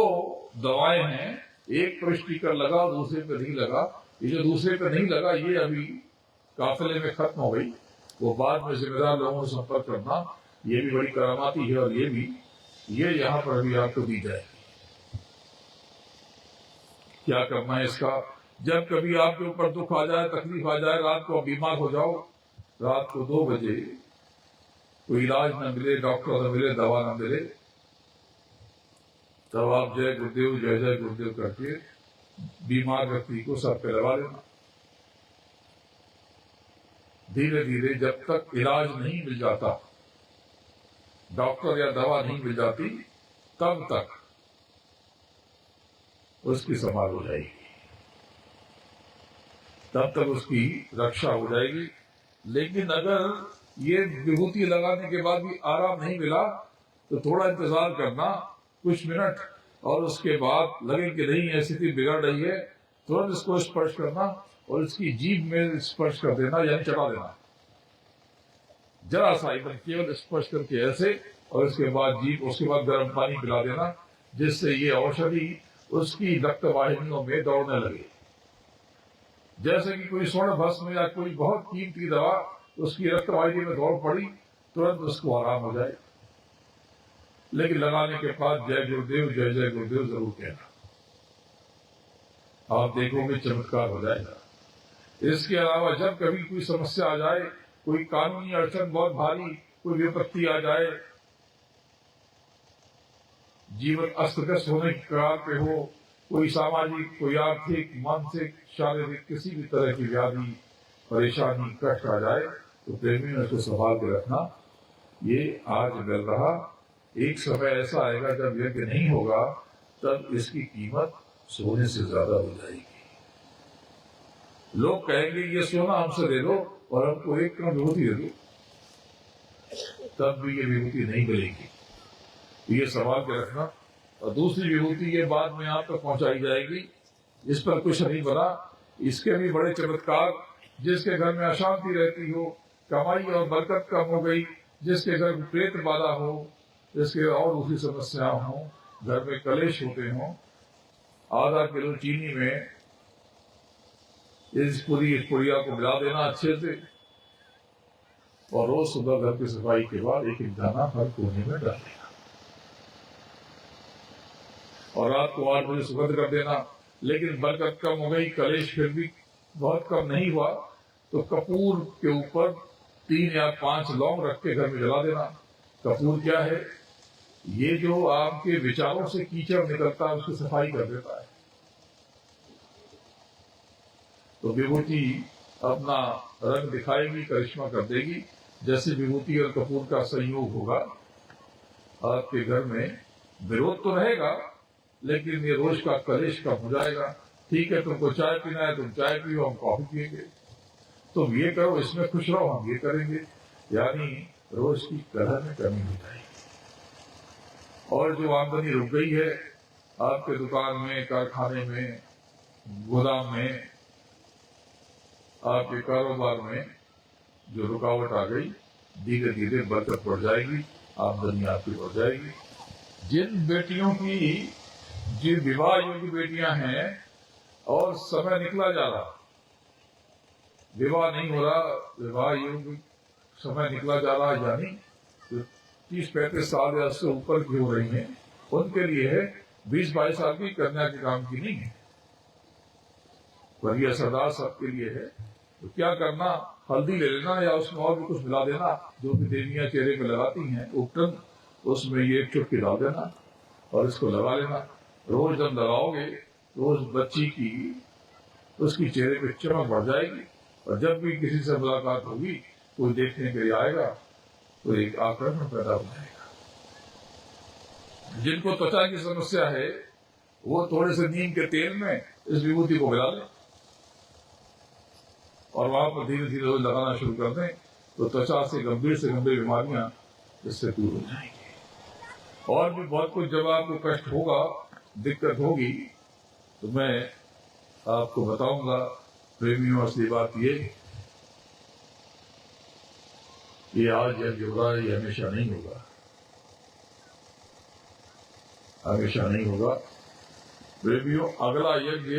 दवाएं हैं, एक पर स्टीकर लगा, दूसरे पे नहीं लगा। ये जो दूसरे पे नहीं लगा ये अभी काफिले में खत्म हो गई, वो बाद में जिम्मेदार लोगों से संपर्क करना, ये भी बड़ी करामाती है। और ये यहाँ पर अभी आपको दी जाएगी। क्या करना है इसका? जब कभी आपके ऊपर दुख आ जाए, तकलीफ आ जाए, रात को आप बीमार हो जाओ, रात को 2 बजे कोई इलाज न मिले, डॉक्टर न मिले, दवा न मिले, तब आप जय गुरुदेव जय जय गुरुदेव करके बीमार व्यक्ति को सर पे लगा लेना। धीरे धीरे जब तक इलाज नहीं मिल जाता, डॉक्टर या दवा नहीं मिल जाती, तब तक उसकी संभाल हो जाएगी, तब तक उसकी रक्षा हो जाएगी। लेकिन अगर ये विभूति लगाने के बाद भी आराम नहीं मिला तो थोड़ा इंतजार करना, कुछ मिनट, और उसके बाद लगे कि नहीं स्थिति बिगड़ रही है, तुरंत इसको स्पर्श करना और इसकी जीभ में स्पर्श कर देना, यानी चबा देना, जरा सा एकदम केवल स्पर्श करके ऐसे, और उसके बाद जीभ, उसके बाद गर्म पानी पिला देना, जिससे ये औषधि उसकी रक्त वाहिनियों में दौड़ने लगे। जैसे कि कोई स्वर्ण भस्म या कोई बहुत कीमती दवा उसकी रक्त वाहिनी में दौड़ पड़ी, तुरंत उसको आराम हो जाए। लेकिन लगाने के बाद जय गुरुदेव जय जय गुरुदेव जरूर कहना, आप देखोगे चमत्कार हो जाएगा। इसके अलावा जब कभी कोई समस्या आ जाए, कोई कानूनी अड़चन बहुत भारी, कोई विपत्ति आ जाए, जीवन अस्त व्यस्त होने के कगार पे हो, कोई सामाजिक, कोई आर्थिक, मानसिक, शारीरिक किसी भी तरह की व्याधि, परेशानी, कष्ट आ जाए, तो प्रेमियों ने इसको संभाल के रखना। ये आज मिल रहा, एक समय ऐसा आएगा जब यज्ञ नहीं होगा, तब इसकी कीमत सोने से ज्यादा हो जाएगी। लोग कहेंगे ये सोना हमसे दे दो और हमको 1 करोड़ विभूति दे दो, तब भी ये विभूति नहीं मिलेगी। ये संभाल के रखना। और दूसरी विभूति ये बाद में आप तक पहुंचाई जाएगी, इस पर कुछ नहीं बना। इसके भी बड़े चमत्कार, जिसके घर में अशांति रहती हो, कमाई और बरकत कम हो गई, जिसके घर में प्रेत बाधा हो, जिसके और दूसरी समस्या हो, घर में कलेश होते हो, आधा किलो चीनी में इस पुड़िया को मिला देना अच्छे से, और रोज सुबह घर की सफाई के बाद 1-1 दाना हर कोने में डाल देना, और रात को 8 बजे सुगंध कर देना। लेकिन बरकत कम हो गई, कलेश फिर भी बहुत कम नहीं हुआ, तो कपूर के ऊपर 3 या 5 लौंग रख के घर में जला देना। कपूर क्या है? ये जो आपके विचारों से कीचड़ निकलता है, उसकी सफाई कर देता है। तो विभूति अपना रंग दिखाएगी, करिश्मा कर देगी। जैसे विभूति और कपूर का संयोग होगा, आपके घर में विरोध तो रहेगा, लेकिन ये रोज का कलेश कम हो जाएगा। ठीक है, तुमको चाय पीना है, तुम चाय पियो, हम कॉफी पिएंगे, तुम ये करो, इसमें खुश रहो, हम ये करेंगे। यानी रोज की कलह में कमी हो जाएगी। और जो आमदनी रुक गई है आपके दुकान में, कारखाने में, गोदाम में, आपके कारोबार में जो रुकावट आ गई, धीरे धीरे बरकत बढ़ जाएगी, आमदनी आपकी बढ़ जाएगी। जिन बेटियों की, जिन विवाह योग्य बेटियां हैं और समय निकला जा रहा, विवाह नहीं हो रहा, विवाह योग्य समय निकला जा रहा, यानी जो 30-35 साल या उससे ऊपर की हो रही हैं, उनके लिए है। 20-22 साल की कन्या के काम की नहीं है, पर यह असरदार सबके लिए है। तो क्या करना, हल्दी ले लेना या उसमें और भी कुछ मिला देना, जो भी देवियां चेहरे पे लगाती हैं उपटन, उसमें ये 1 चुटकी डाल देना और इसको लगा लेना। रोज जब लगाओगे, रोज बच्ची की, उसकी चेहरे पे चमक बढ़ जाएगी, और जब भी किसी से मुलाकात होगी, कोई देखने के लिए आएगा, तो एक आकर्षण पैदा हो जाएगा। जिनको त्वचा की समस्या है, वो थोड़े से नीम के तेल में इस विभूति को मिला लें और वहां पर धीरे धीरे रोज लगाना शुरू कर दें, तो त्वचा से गंभीर बीमारियां इससे दूर हो जाएंगी। और भी बहुत कुछ जब आपको कष्ट होगा, दिक्कत होगी, तो मैं आपको बताऊंगा। प्रेमियों, असली बात ये ये आज यज्ञ हो रहा है, ये हमेशा नहीं होगा, हमेशा नहीं होगा। प्रेमियों, अगला यज्ञ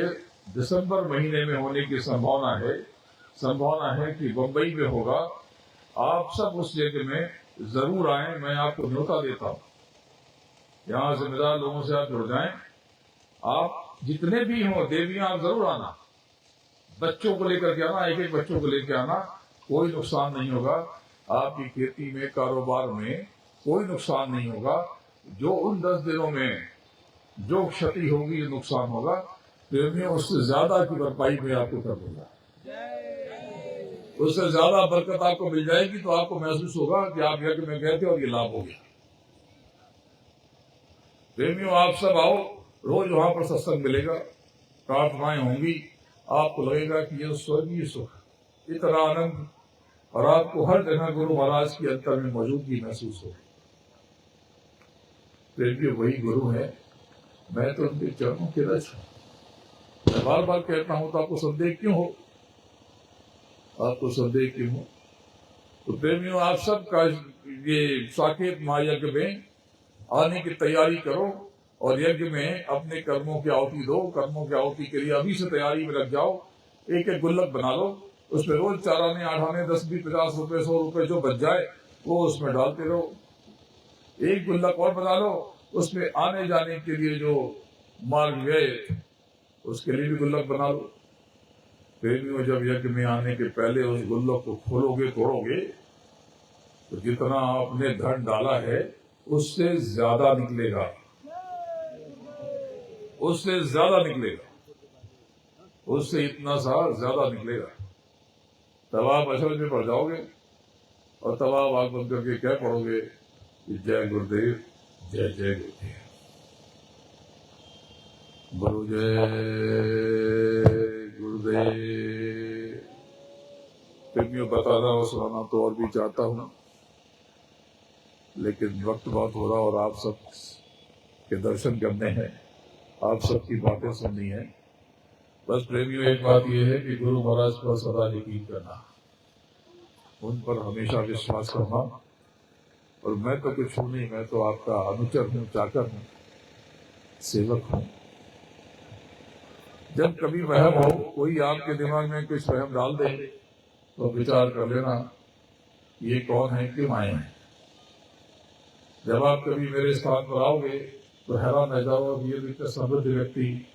दिसंबर महीने में होने की संभावना है कि बंबई में होगा। आप सब उस यज्ञ में जरूर आए, मैं आपको न्योता देता हूं। यहां जिम्मेदार लोगों से आप जुड़ जाएं। आप जितने भी हो देवियां, आप जरूर आना, बच्चों को लेकर के आना, एक एक बच्चों को लेकर आना, कोई नुकसान नहीं होगा। आपकी खेती में, कारोबार में कोई नुकसान नहीं होगा। जो उन 10 दिनों में जो क्षति होगी, नुकसान होगा, प्रेमियों उससे ज्यादा की भरपाई में आपको कर दूंगा, उससे ज्यादा बरकत आपको मिल जाएगी। तो आपको महसूस होगा कि आप यज्ञ में गए थे और ये लाभ हो गया। प्रेमियों, आप सब आओ, रोज वहां पर सत्संग मिलेगा, प्रार्थनाएं होंगी, आपको लगेगा कि यह स्वर्गीय सुख, इतना आनंद, और आपको हर जगह गुरु महाराज की अंतर में मौजूदगी महसूस होगी। प्रेमियों, वही गुरु है, मैं तो उनके चरणों के रज हूं। मैं बार बार कहता हूं, तो आपको संदेह क्यों हो? आपको संदेह क्यों हो? तो प्रेमियों, आप सबका ये साकेत महायज्ञ में आने की तैयारी करो और यज्ञ में अपने कर्मों की आहुति दो। कर्मों की आहुति के लिए अभी से तैयारी में लग जाओ। एक एक गुल्लक बना लो, उसमें रोज 4 आने 8 आने 10 20 50 रुपए 100 रुपए जो बच जाए वो उसमें डालते रहो। एक गुल्लक और बना लो, उसमें आने जाने के लिए जो मार्ग व्यय, उसके लिए भी गुल्लक बना लो। प्रेमियों, जब यज्ञ में आने के पहले उस गुल्लक को खोलोगे, तोड़ोगे, तो जितना आपने धन डाला है उससे ज्यादा निकलेगा, उससे ज्यादा निकलेगा, उससे इतना सा ज्यादा निकलेगा। तब आप असल में पड़ जाओगे और तब आप आंख बंद करके क्या पढ़ोगे कि जय गुरुदेव, जय जय गुरुदेव, गुरु जय गुरुदेव। प्रेमियों, बताना और सुनाना तो और भी चाहता हूं, लेकिन वक्त बहुत हो रहा और आप सब के दर्शन करने हैं, आप सबकी बातें सुननी है। बस प्रेमियों, एक बात यह है कि गुरु महाराज पर सदा यकीन करना, उन पर हमेशा विश्वास करना। और मैं तो कुछ हूं नहीं, मैं तो आपका अनुचर हूं, चाकर हूं, सेवक हूं। जब कभी वहम हो, कोई आपके दिमाग में कुछ वहम डाल दे, तो विचार कर लेना ये कौन है, क्यों आए हैं। जब आप कभी मेरे स्थान पर आओगे तो हैरान रह जाओगे, ये इतने समृद्ध व्यक्ति,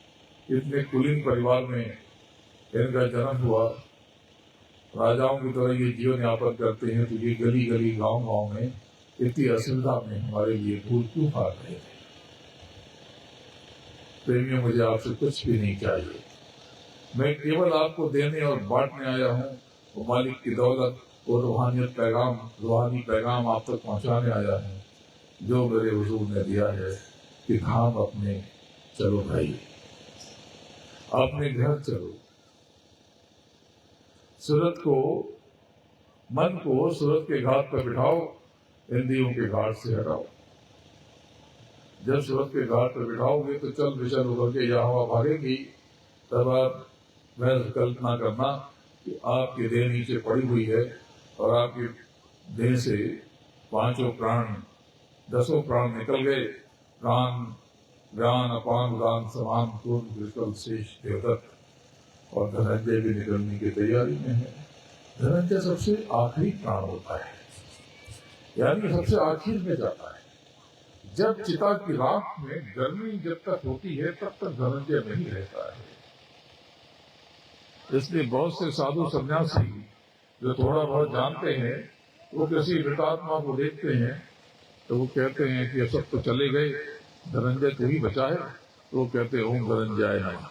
इतने कुलीन परिवार में इनका जन्म हुआ, राजाओं की तरह ये जीवन यापन करते हैं, तो ये गली गली गांव गांव में इतनी असुविधा में हमारे लिए भूल क्यों पा रहे थे। प्रेमियों, मुझे आपसे कुछ भी नहीं चाहिए, मैं केवल आपको देने और बांटने आया हूँ। वो मालिक की दौलत, वो रूहानी पैगाम आप तक पहुंचाने आया हूँ, जो मेरे हुजूर ने दिया है कि धाम अपने चलो भाई, अपने घर चलो। सूरत को, मन को सूरत के घाट पर बिठाओ, हिंदियों के घाट से हटाओ। जब सूरत के घाट पर बिठाओगे तो चल विचल होकर के यह हवा भागेगी, तब आप वह कल्पना करना कि आपकी देह नीचे पड़ी हुई है और आपकी देह से 5 प्राण 10 प्राण निकल गए। प्राण, ज्ञान, अपान, उदान, समान, पूर्ण, विकल, शेष, देवदत्त और धनंजय भी निकलने की तैयारी में है। धनंजय सबसे आखिरी प्राण होता है, यानी सबसे आखिर में जाता है। जब चिता की राख में गर्मी जब तक होती है, तब तक धनंजय नहीं रहता है। इसलिए बहुत से साधु सन्यासी जो थोड़ा बहुत जानते हैं, वो किसी मृतात्मा को देखते हैं तो वो कहते हैं कि सब तो चले गए, धनंजय तू ही बचा है। तो वो कहते हैं ओम धनंजय नमः।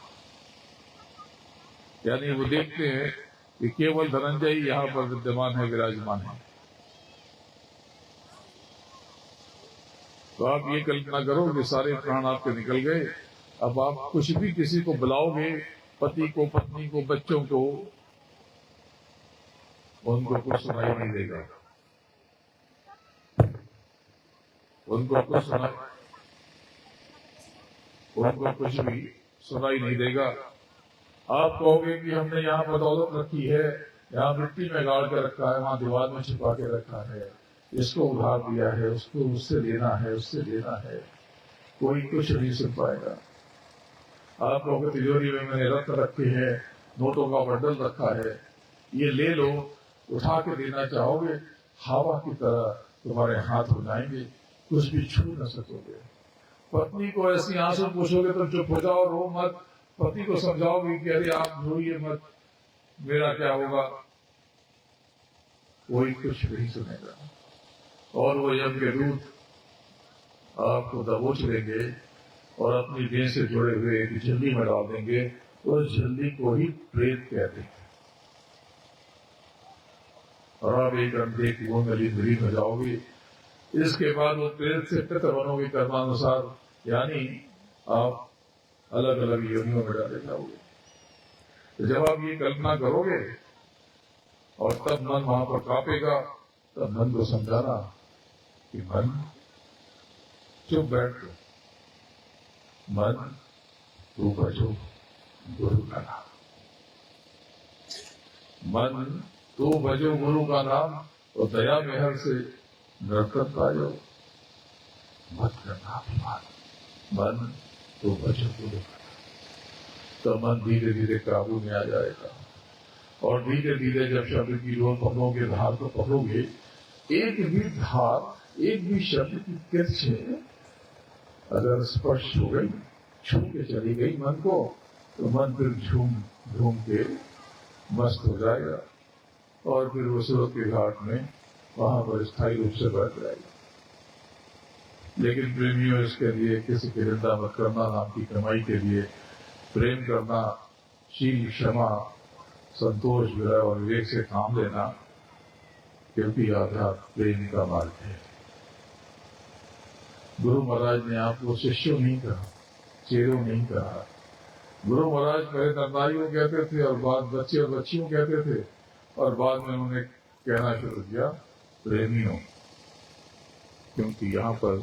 यानी वो देखते हैं कि केवल धनंजय ही यहाँ पर विद्यमान है, विराजमान है। तो आप ये कल्पना करो कि सारे प्राण आपके निकल गए। अब आप कुछ भी किसी को बुलाओगे, पति को, पत्नी को, बच्चों को, उनको कुछ सुनाई नहीं देगा, उनको कुछ भी सुनाई नहीं देगा। आप कहोगे कि हमने यहाँ पर दौलत रखी है, यहाँ मिट्टी में गाड़ के रखा है, वहां दीवार में छुपा के रखा है, इसको उधार दिया है, उसको उससे लेना है, उससे लेना है, कोई कुछ नहीं सुन पाएगा। आप लोगों की तिजोरी में मैंने रत्न रखे हैं, नोटों का बंडल रखा है, ये ले लो, उठा के देना चाहोगे, हवा की तरह तुम्हारे हाथ हो जाएंगे, कुछ भी छू न सकोगे। पत्नी को ऐसी आंसू पूछोगे तो चुप हो जाओ, रो मत। पति को समझाओगे कि अरे आप रोइए मत, मेरा क्या होगा, कोई कुछ नहीं सुनेगा। और वो यम के दूत आपको दबोच लेंगे और अपनी देह से जुड़े हुए एक झिल्ली में डाल देंगे, उस झिल्ली को ही प्रेत कहते हैं। और आप एक घंटे की वो गली गली में जाओगे, इसके बाद वो प्रेत से पित बनोगे कर्मानुसार, यानी आप अलग अलग योनियों में डाले जाओगे। तो जब आप ये कल्पना करोगे और तब मन वहां पर कांपेगा, तब मन को समझाना कि मन चुप बैठ दो, मन तू बजो गुरु का नाम, मन तू बजो गुरु का नाम, और दया मेहर से नरकत पायो, मत करना अभिमान, मन तू बजो गुरु का नाम। तो मन धीरे धीरे काबू में आ जाएगा। और धीरे धीरे जब शब्द की डोर पकड़ोगे, धार को पकड़ोगे, एक भी धार, एक भी शब्द की तिरछे अगर स्पर्श हो गई, छू के चली गई मन को, तो मन फिर झूम झूम के मस्त हो जाएगा और फिर वो स्रोत के घाट में वहां पर स्थायी रूप से बैठ जाएगा। लेकिन प्रेमियों, इसके लिए किसी की निंदा मत करना, नाम की कमाई के लिए प्रेम करना, शील, क्षमा, संतोष, विरह और विवेक से काम लेना, क्योंकि आध्यात्म प्रेम का मार्ग है। गुरु महाराज ने आपको शिष्यों नहीं कहा, चेलों नहीं कहा। गुरु महाराज पहले नरनारियों कहते थे और बाद बच्चे और बच्चियों कहते थे, और बाद में उन्होंने कहना शुरू किया प्रेमियों, क्योंकि यहाँ पर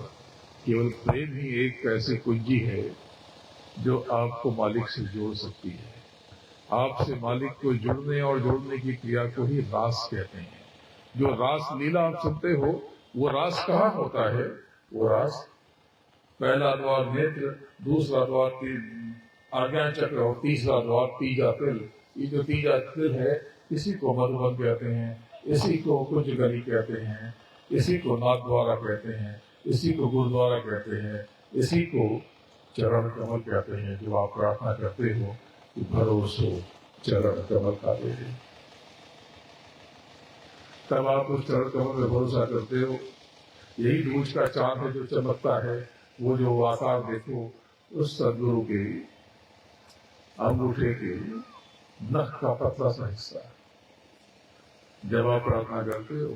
केवल प्रेम ही एक ऐसी कुंजी है जो आपको मालिक से जोड़ सकती है। आपसे मालिक को जुड़ने और जोड़ने की क्रिया को ही रास कहते हैं। जो रास लीला आप सुनते हो, वो रास कहाँ होता है? वो रास पहला द्वार नेत्र, दूसरा द्वार आज्ञा चक्र और तीसरा द्वार तीजा तिल। ये जो तीजा तिल है, इसी को मधुबन कहते हैं, इसी को कुंज गली कहते हैं, इसी को नाथ द्वारा कहते हैं, इसी को गुरुद्वारा कहते हैं, इसी को चरण कमल कहते हैं। जो आप प्रार्थना करते हो कि भरोसे चरण कमल का दे, तब आप उस चरण कमल में भरोसा करते हो। यही दूज का चांद है जो चमकता है। वो जो आकार देखो, उस सदगुरु के अंगूठे के नख का पतला सा हिस्सा है। जब आप प्रार्थना करते हो,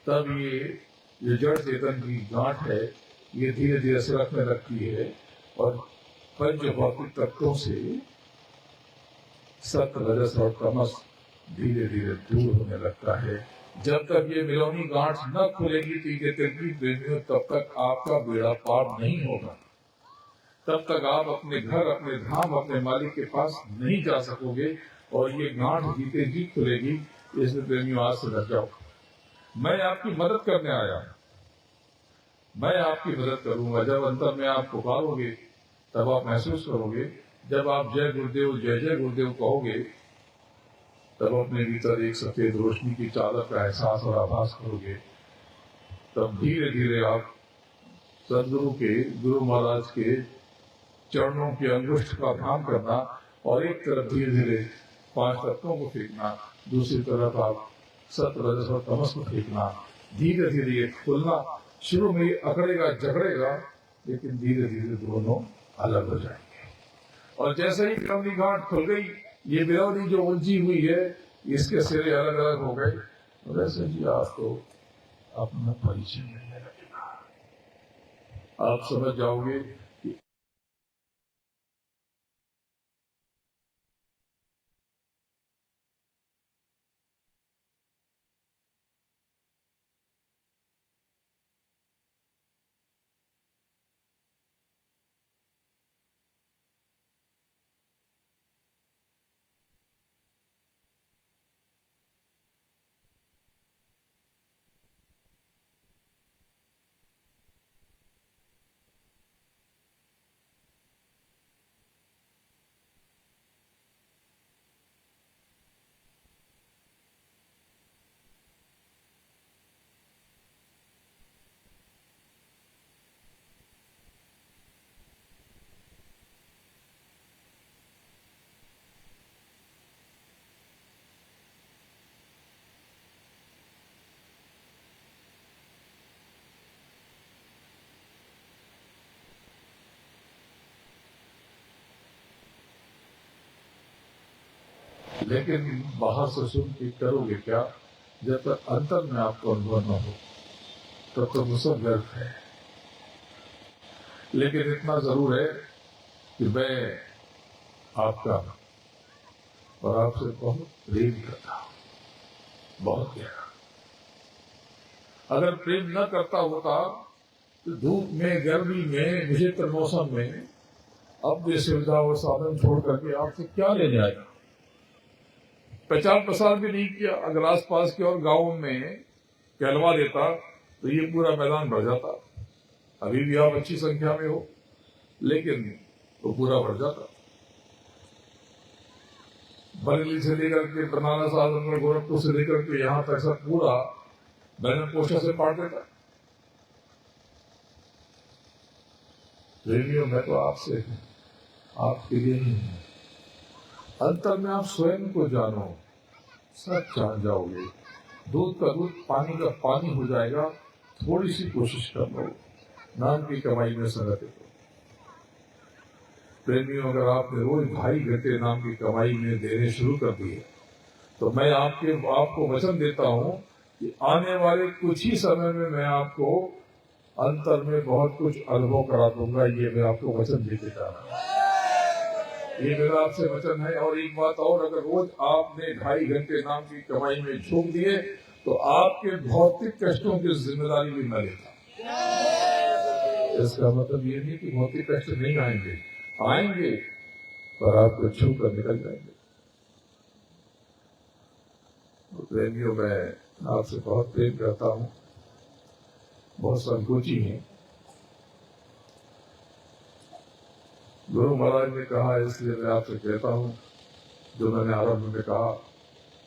तब ये जड़ चेतन की गांठ है, ये धीरे धीरे सरकने लगती है और पंच भौतिक तत्वों से सत्य, रजस और तमस धीरे धीरे दूर होने लगता है। जब तक ये मिलौनी गांठ न खुलेगी तीजे तिल की प्रेमियों, तब तक आपका बेड़ा पार नहीं होगा। तब तक आप अपने घर, अपने धाम, अपने मालिक के पास नहीं जा सकोगे। और ये गांठ जीते जी खुलेगी। इसलिए प्रेमियों, आज से लग जाओ। मैं आपकी मदद करने आया, मैं आपकी मदद करूंगा। जब अंतर में आप पुकारोगे, तब आप महसूस करोगे। जब आप जय गुरुदेव, जय जय गुरुदेव कहोगे, तब अपने भीतर एक सफेद रोशनी की चादर का एहसास और आभास करोगे। तब धीरे धीरे आप सदगुरु के, गुरु महाराज के चरणों के अंगुष्ठ का ध्यान करना, और एक तरफ धीरे धीरे 5 तत्वों को फेंकना, दूसरी तरफ आप सत्य, रजस और तमस को फेंकना। धीरे धीरे ये खुलना। शुरू में ये अकड़ेगा, झगड़ेगा, लेकिन धीरे धीरे दोनों अलग हो जाएंगे। और जैसे ही बिरौनी गांठ खुल गई, ये बिरौनी जो उलझी हुई है, इसके सिरे अलग अलग हो गए, वैसे ही आपको अपना परिचय मिलने लगेगा। आप समझ जाओगे कि लेकिन बाहर से सुन के करोगे क्या? जब तक अंतर में आपको अनुभव न हो तब तो वो सब व्यर्थ है। लेकिन इतना जरूर है कि मैं आपका और आपसे बहुत प्रेम करता हूं, बहुत गहरा। अगर प्रेम न करता होता तो धूप में, गर्मी में, विचित्र मौसम में अपनी सुविधा और साधन छोड़ करके आपसे क्या लेने आएगा? प्रचार प्रसार भी नहीं किया। अगर आसपास के और गांवों में कहलवा देता तो ये पूरा मैदान भर जाता। अभी भी आप अच्छी संख्या में हो, लेकिन तो पूरा भर जाता। बरेली से लेकर के बनारस, आजमगढ़, गोरखपुर से लेकर के यहां तक सब पूरा बैनर पोस्टर से पाट देता। प्रेमियों, मैं तो आपसे हूं, आपके लिए नहीं हूं। अंतर में आप स्वयं को जानो, सब जान जाओगे। दूध का दूध, पानी का पानी हो जाएगा। थोड़ी सी कोशिश कर लो, नाम की कमाई में संगत हो। प्रेमियों, अगर आपने रोज 2.5 घंटे नाम की कमाई में देने शुरू कर दिए तो मैं आपको वचन देता हूं कि आने वाले कुछ ही समय में मैं आपको अंतर में बहुत कुछ अनुभव करा दूंगा। ये मैं आपको वचन देते जा रहा हूं, ये मेरा आपसे वचन है। और एक बात और, अगर रोज आपने 2.5 घंटे नाम की कमाई में झोंक दिए तो आपके भौतिक कष्टों की जिम्मेदारी भी मैं लेता। इसका मतलब ये नहीं कि भौतिक कष्ट नहीं आएंगे, आएंगे, पर आपको छू कर निकल जाएंगे। तो प्रेमियों, मैं आपसे बहुत प्रेम करता हूं, बहुत संकोची है। गुरु महाराज ने कहा, इसलिए मैं आपसे कहता हूं, जो मैंने आरंभ में कहा,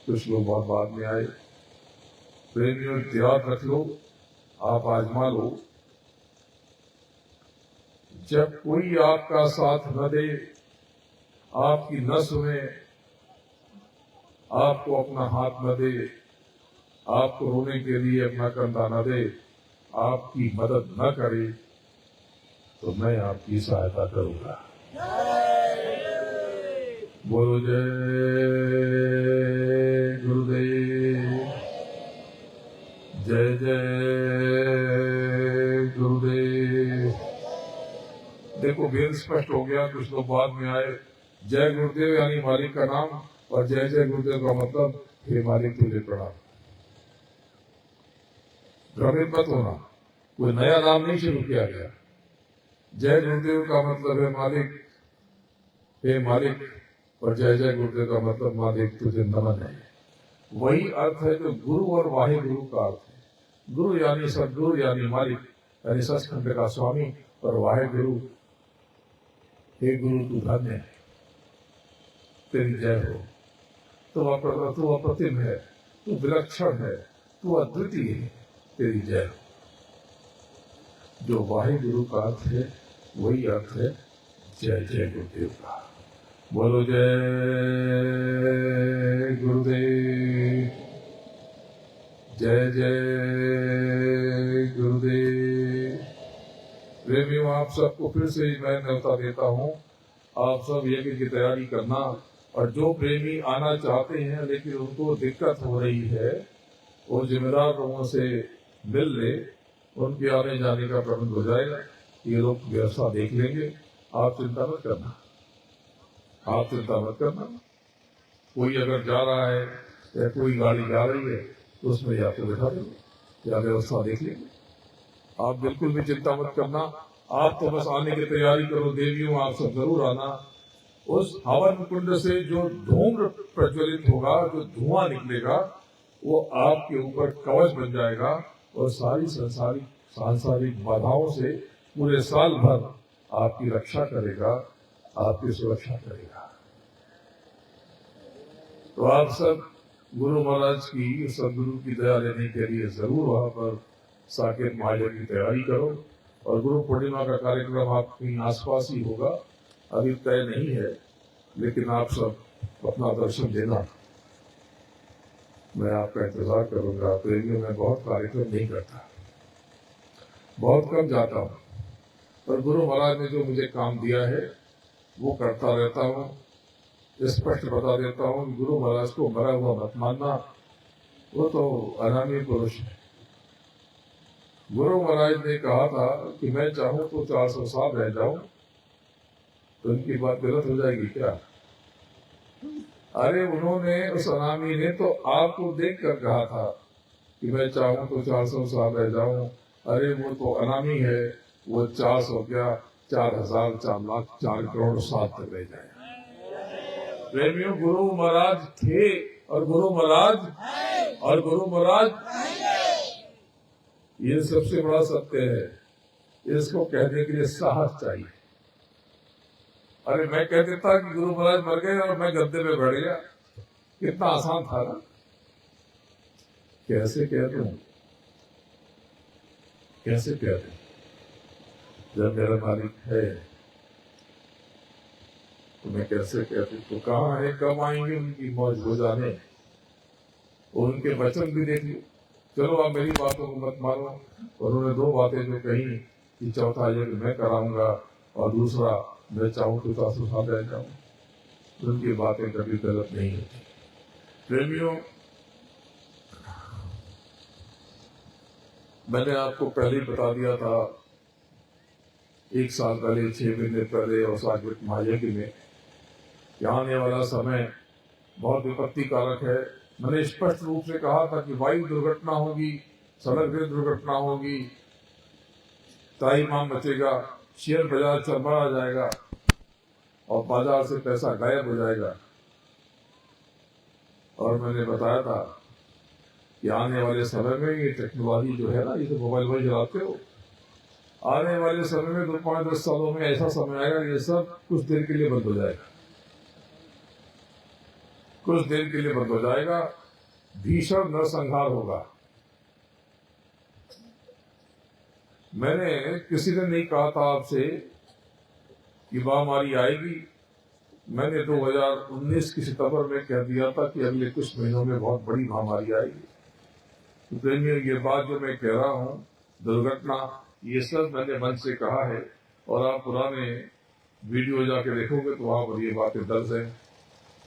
कुछ लोग बहुत बाद में आए। प्रेमियों, याद रख लो, आप आजमा लो, जब कोई आपका साथ न दे, आपकी न सुने, आपको अपना हाथ न दे, आपको रोने के लिए अपना कंधा न दे, आपकी मदद न करे, तो मैं आपकी सहायता करूंगा। बोलो जय गुरुदेव, जय जय गुरुदेव। देखो, भेद स्पष्ट हो गया। कुछ लोग बाद में आए। जय गुरुदेव यानी मालिक का नाम, और जय जय गुरुदेव का मतलब हे मालिक तुझे प्रणाम। भ्रमित मत होना, कोई नया नाम नहीं शुरू किया गया। जय गुरुदेव का मतलब है मालिक, हे मालिक, और जय जय गुरुदेव का मतलब मालिक तुझे नमन है। वही अर्थ है जो गुरु और वाहे गुरु का अर्थ है। गुरु यानी सदगुरु यानी मालिक यानी सचखंड का स्वामी, और वाहे गुरु, हे गुरु तू धन्य है, तेरी जय हो। तू अप्रतिम है, तू विलक्षण है, तू अद्वितीय है, तेरी जय हो। जो वाहे गुरु का अर्थ है वही अर्थ है जय जय गुरुदेव का। बोलो जय गुरुदेव, जय जय गुरुदेव। प्रेमियों, आप सबको फिर से मैं न्योता देता हूं, आप सब यज्ञ की तैयारी करना। और जो प्रेमी आना चाहते हैं लेकिन उनको दिक्कत हो रही है, वो जिम्मेदार लोगों से मिल ले, उनके आने जाने का प्रबंध हो जाएगा। ये लोग व्यवस्था देख लेंगे, आप चिंता मत करना, आप चिंता मत करना। कोई अगर जा रहा है या कोई गाड़ी जा रही है तो उसमें या तो बैठा देंगे या व्यवस्था देख लेंगे। आप बिल्कुल भी चिंता मत करना, आप तो बस आने की तैयारी करो। देवियों, आप सब जरूर आना। उस हवन कुंड से जो धूम्र प्रज्वलित होगा, जो धुआं निकलेगा, वो आपके ऊपर कवच बन जाएगा और सारी सांसारिक बाधाओं से पूरे साल भर आपकी रक्षा करेगा, आपकी सुरक्षा करेगा। तो आप सब गुरु महाराज की, सदगुरु की दया लेने के लिए जरूर वहां पर साकेत महायज्ञ की तैयारी करो। और गुरु पूर्णिमा का कार्यक्रम आपके आसपास ही होगा, अभी तय नहीं है, लेकिन आप सब अपना दर्शन देना, मैं आपका इंतजार करूंगा। प्रेमियों, मैं बहुत कार्यक्रम नहीं करता, बहुत कम जाता हूं, पर गुरु महाराज ने जो मुझे काम दिया है वो करता रहता हूं। स्पष्ट बता देता हूँ, गुरु महाराज को मरा हुआ मत मानना, वो तो अनामी पुरुष है। गुरु महाराज ने कहा था कि मैं चाहूं तो 400 साल रह जाऊं, तो उनकी बात गलत हो जाएगी क्या? अरे उन्होंने, उस अनामी ने तो आपको देखकर कहा था कि मैं चाहूं तो 400 साल रह जाऊं। अरे वो तो अनामी है, वो 400 क्या 4000, 4 लाख, 4 करोड़ साल तक रह जाए। प्रेमियों, गुरु महाराज थे और गुरु महाराज ये सबसे बड़ा सत्य है। इसको कहने के लिए साहस चाहिए। अरे मैं कह देता कि गुरु महाराज मर गए और मैं गद्दे पे बैठ गया, कितना आसान था ना। कैसे कह दूं, कैसे कह दूं? जब मेरा मालिक है तो मैं कैसे कह दूं? तो कहाँ है, कब आएंगे उनकी मौज हो जाने? और उनके वचन भी देख लो। चलो आप मेरी बातों को मत मानो। उन्होंने 2 बातें जो कही कि चौथा यज्ञ मैं कराऊंगा और दूसरा मैं चाहूं तो 400 साल रह जाऊं। उनकी बातें कभी गलत नहीं होती। प्रेमियों, मैंने आपको पहले ही बता दिया था 1 साल पहले, 6 महीने पहले और सागरिक महायज्ञ में, आने वाला समय बहुत विपत्ति कारक है। मैंने स्पष्ट रूप से कहा था कि वायु दुर्घटना होगी, सड़क पे दुर्घटना होगी, ताईमाम बचेगा, शेयर बाजार चरमरा जाएगा और बाजार से पैसा गायब हो जाएगा। और मैंने बताया था कि आने वाले समय में ये टेक्नोलॉजी जो है ना, ये तो मोबाइल में चलाते हो, आने वाले समय में 2-5-10 सालों में ऐसा समय आएगा, ये सब कुछ देर के लिए बंद हो जाएगा, कुछ देर के लिए बंद हो जाएगा। भीषण नरसंहार होगा। मैंने, किसी ने नहीं कहा था आपसे कि महामारी आएगी। मैंने 2019 की सितंबर में कह दिया था कि अगले कुछ महीनों में बहुत बड़ी महामारी आएगी। तो प्रेमियों, ये बात जो मैं कह रहा हूं, दुर्घटना, ये सब मैंने मन से कहा है। और आप पुराने वीडियो जाके देखोगे तो वहां पर ये बातें दर्ज है।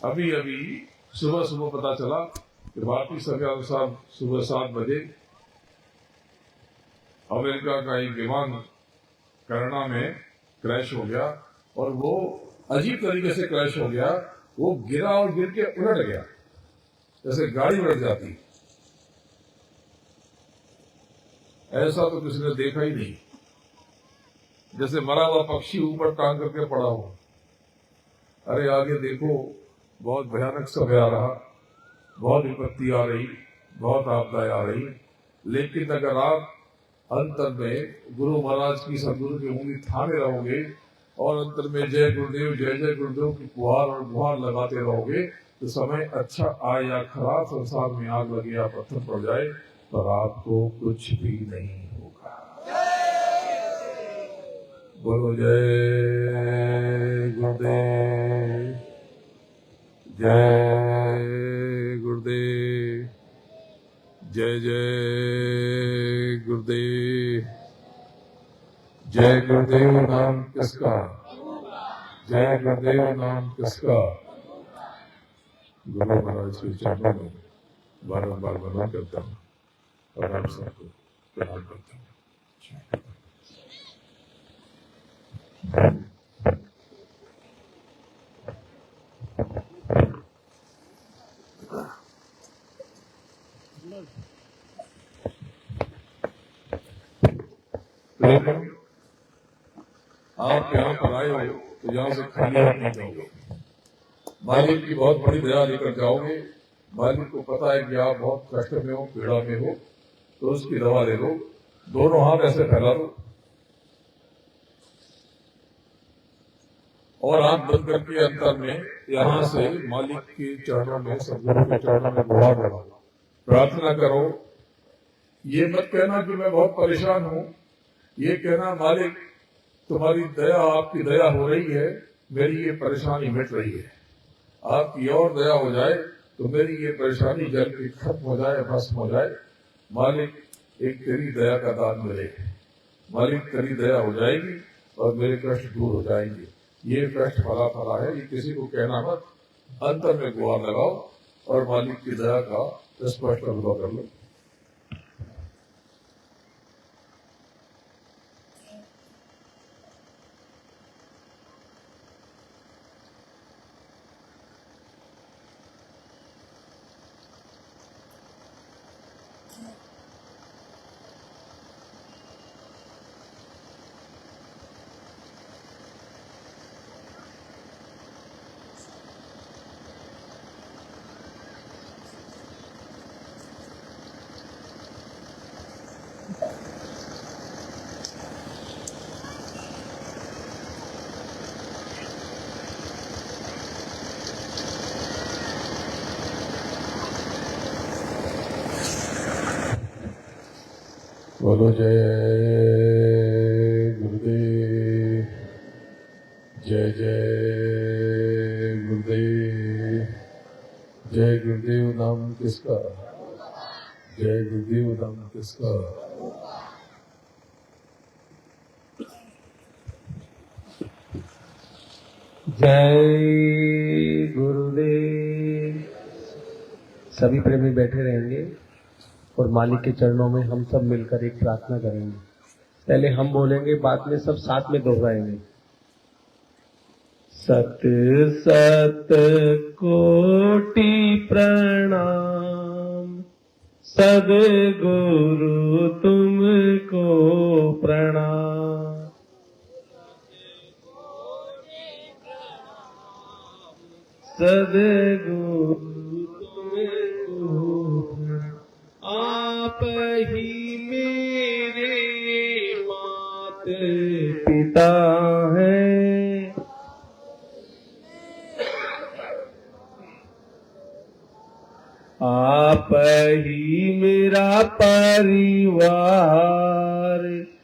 अभी अभी सुबह पता चला कि भारतीय समय अनुसार सुबह 7 बजे अमेरिका का एक विमान कनाडा में क्रैश हो गया। और वो अजीब तरीके से क्रैश हो गया। वो गिरा और गिर के उलट गया, जैसे गाड़ी उलट जाती। ऐसा तो किसी ने देखा ही नहीं, जैसे मरा हुआ पक्षी ऊपर टांग करके पड़ा हो। अरे आगे देखो, बहुत भयानक समय आ रहा, बहुत विपत्ति आ रही, बहुत आपदाएं आ रही। लेकिन अगर आप अंतर में गुरु महाराज की, सदगुरु की उंगली थामे रहोगे और अंतर में जय गुरुदेव की गुहार और गुहार लगाते रहोगे, तो समय अच्छा आए या खराब, संसार में आग लगे या पत्थर पड़ जाए, पर आपको कुछ भी नहीं होगा। बोलो जय गुरुदेव, जय गुरुदेव, जय जय गुरुदेव। जय गुरुदेव नाम किसका, जय गुरुदेव नाम किसका? गुरु महाराज के चरणों में बारंबार वंदन करता हूँ और आप सबको प्रणाम करता हूँ। आप यहाँ पर आए हो तो यहाँ से खाली नहीं जाओगे। मालिक की बहुत बड़ी दया लेकर जाओगे। मालिक को पता है कि आप बहुत कष्ट में हो, पीड़ा में हो, तो उसकी दवा ले लो। दोनों हाथ ऐसे फैला दो और हाथ बंद करके अंतर में यहाँ से मालिक के चरणों में, सदगुरु के चरणों में गुहार लगाओ, प्रार्थना करो। ये मत कहना कि मैं बहुत परेशान हूँ, ये कहना मालिक तुम्हारी दया, आपकी दया हो रही है, मेरी ये परेशानी मिट रही है। आपकी और दया हो जाए तो मेरी ये परेशानी जल के खत्म हो जाए, भस्म हो जाए। मालिक, एक तेरी दया का दान मिले। मालिक, तेरी दया हो जाएगी और मेरे कष्ट दूर हो जाएंगे। ये कष्ट फला फला है, ये किसी को कहना मत। अंतर में गुहार लगाओ और मालिक की दया का स्पष्ट अनुभव कर लो। बोलो जय गुरुदेव, जय जय गुरुदेव। जय गुरुदेव नाम किसका, जय गुरुदेव नाम किसका। जय गुरुदेव। सभी प्रेमी बैठे रहेंगे और मालिक के चरणों में हम सब मिलकर एक प्रार्थना करेंगे। पहले हम बोलेंगे, बाद में सब साथ में दोहराएंगे। सत सत कोटि प्रणाम, सद्गुरु तुमको प्रणाम। सद्गुरु तुमको प्रणाम। आप ही मेरे मात पिता हैं, आप ही मेरा परिवार।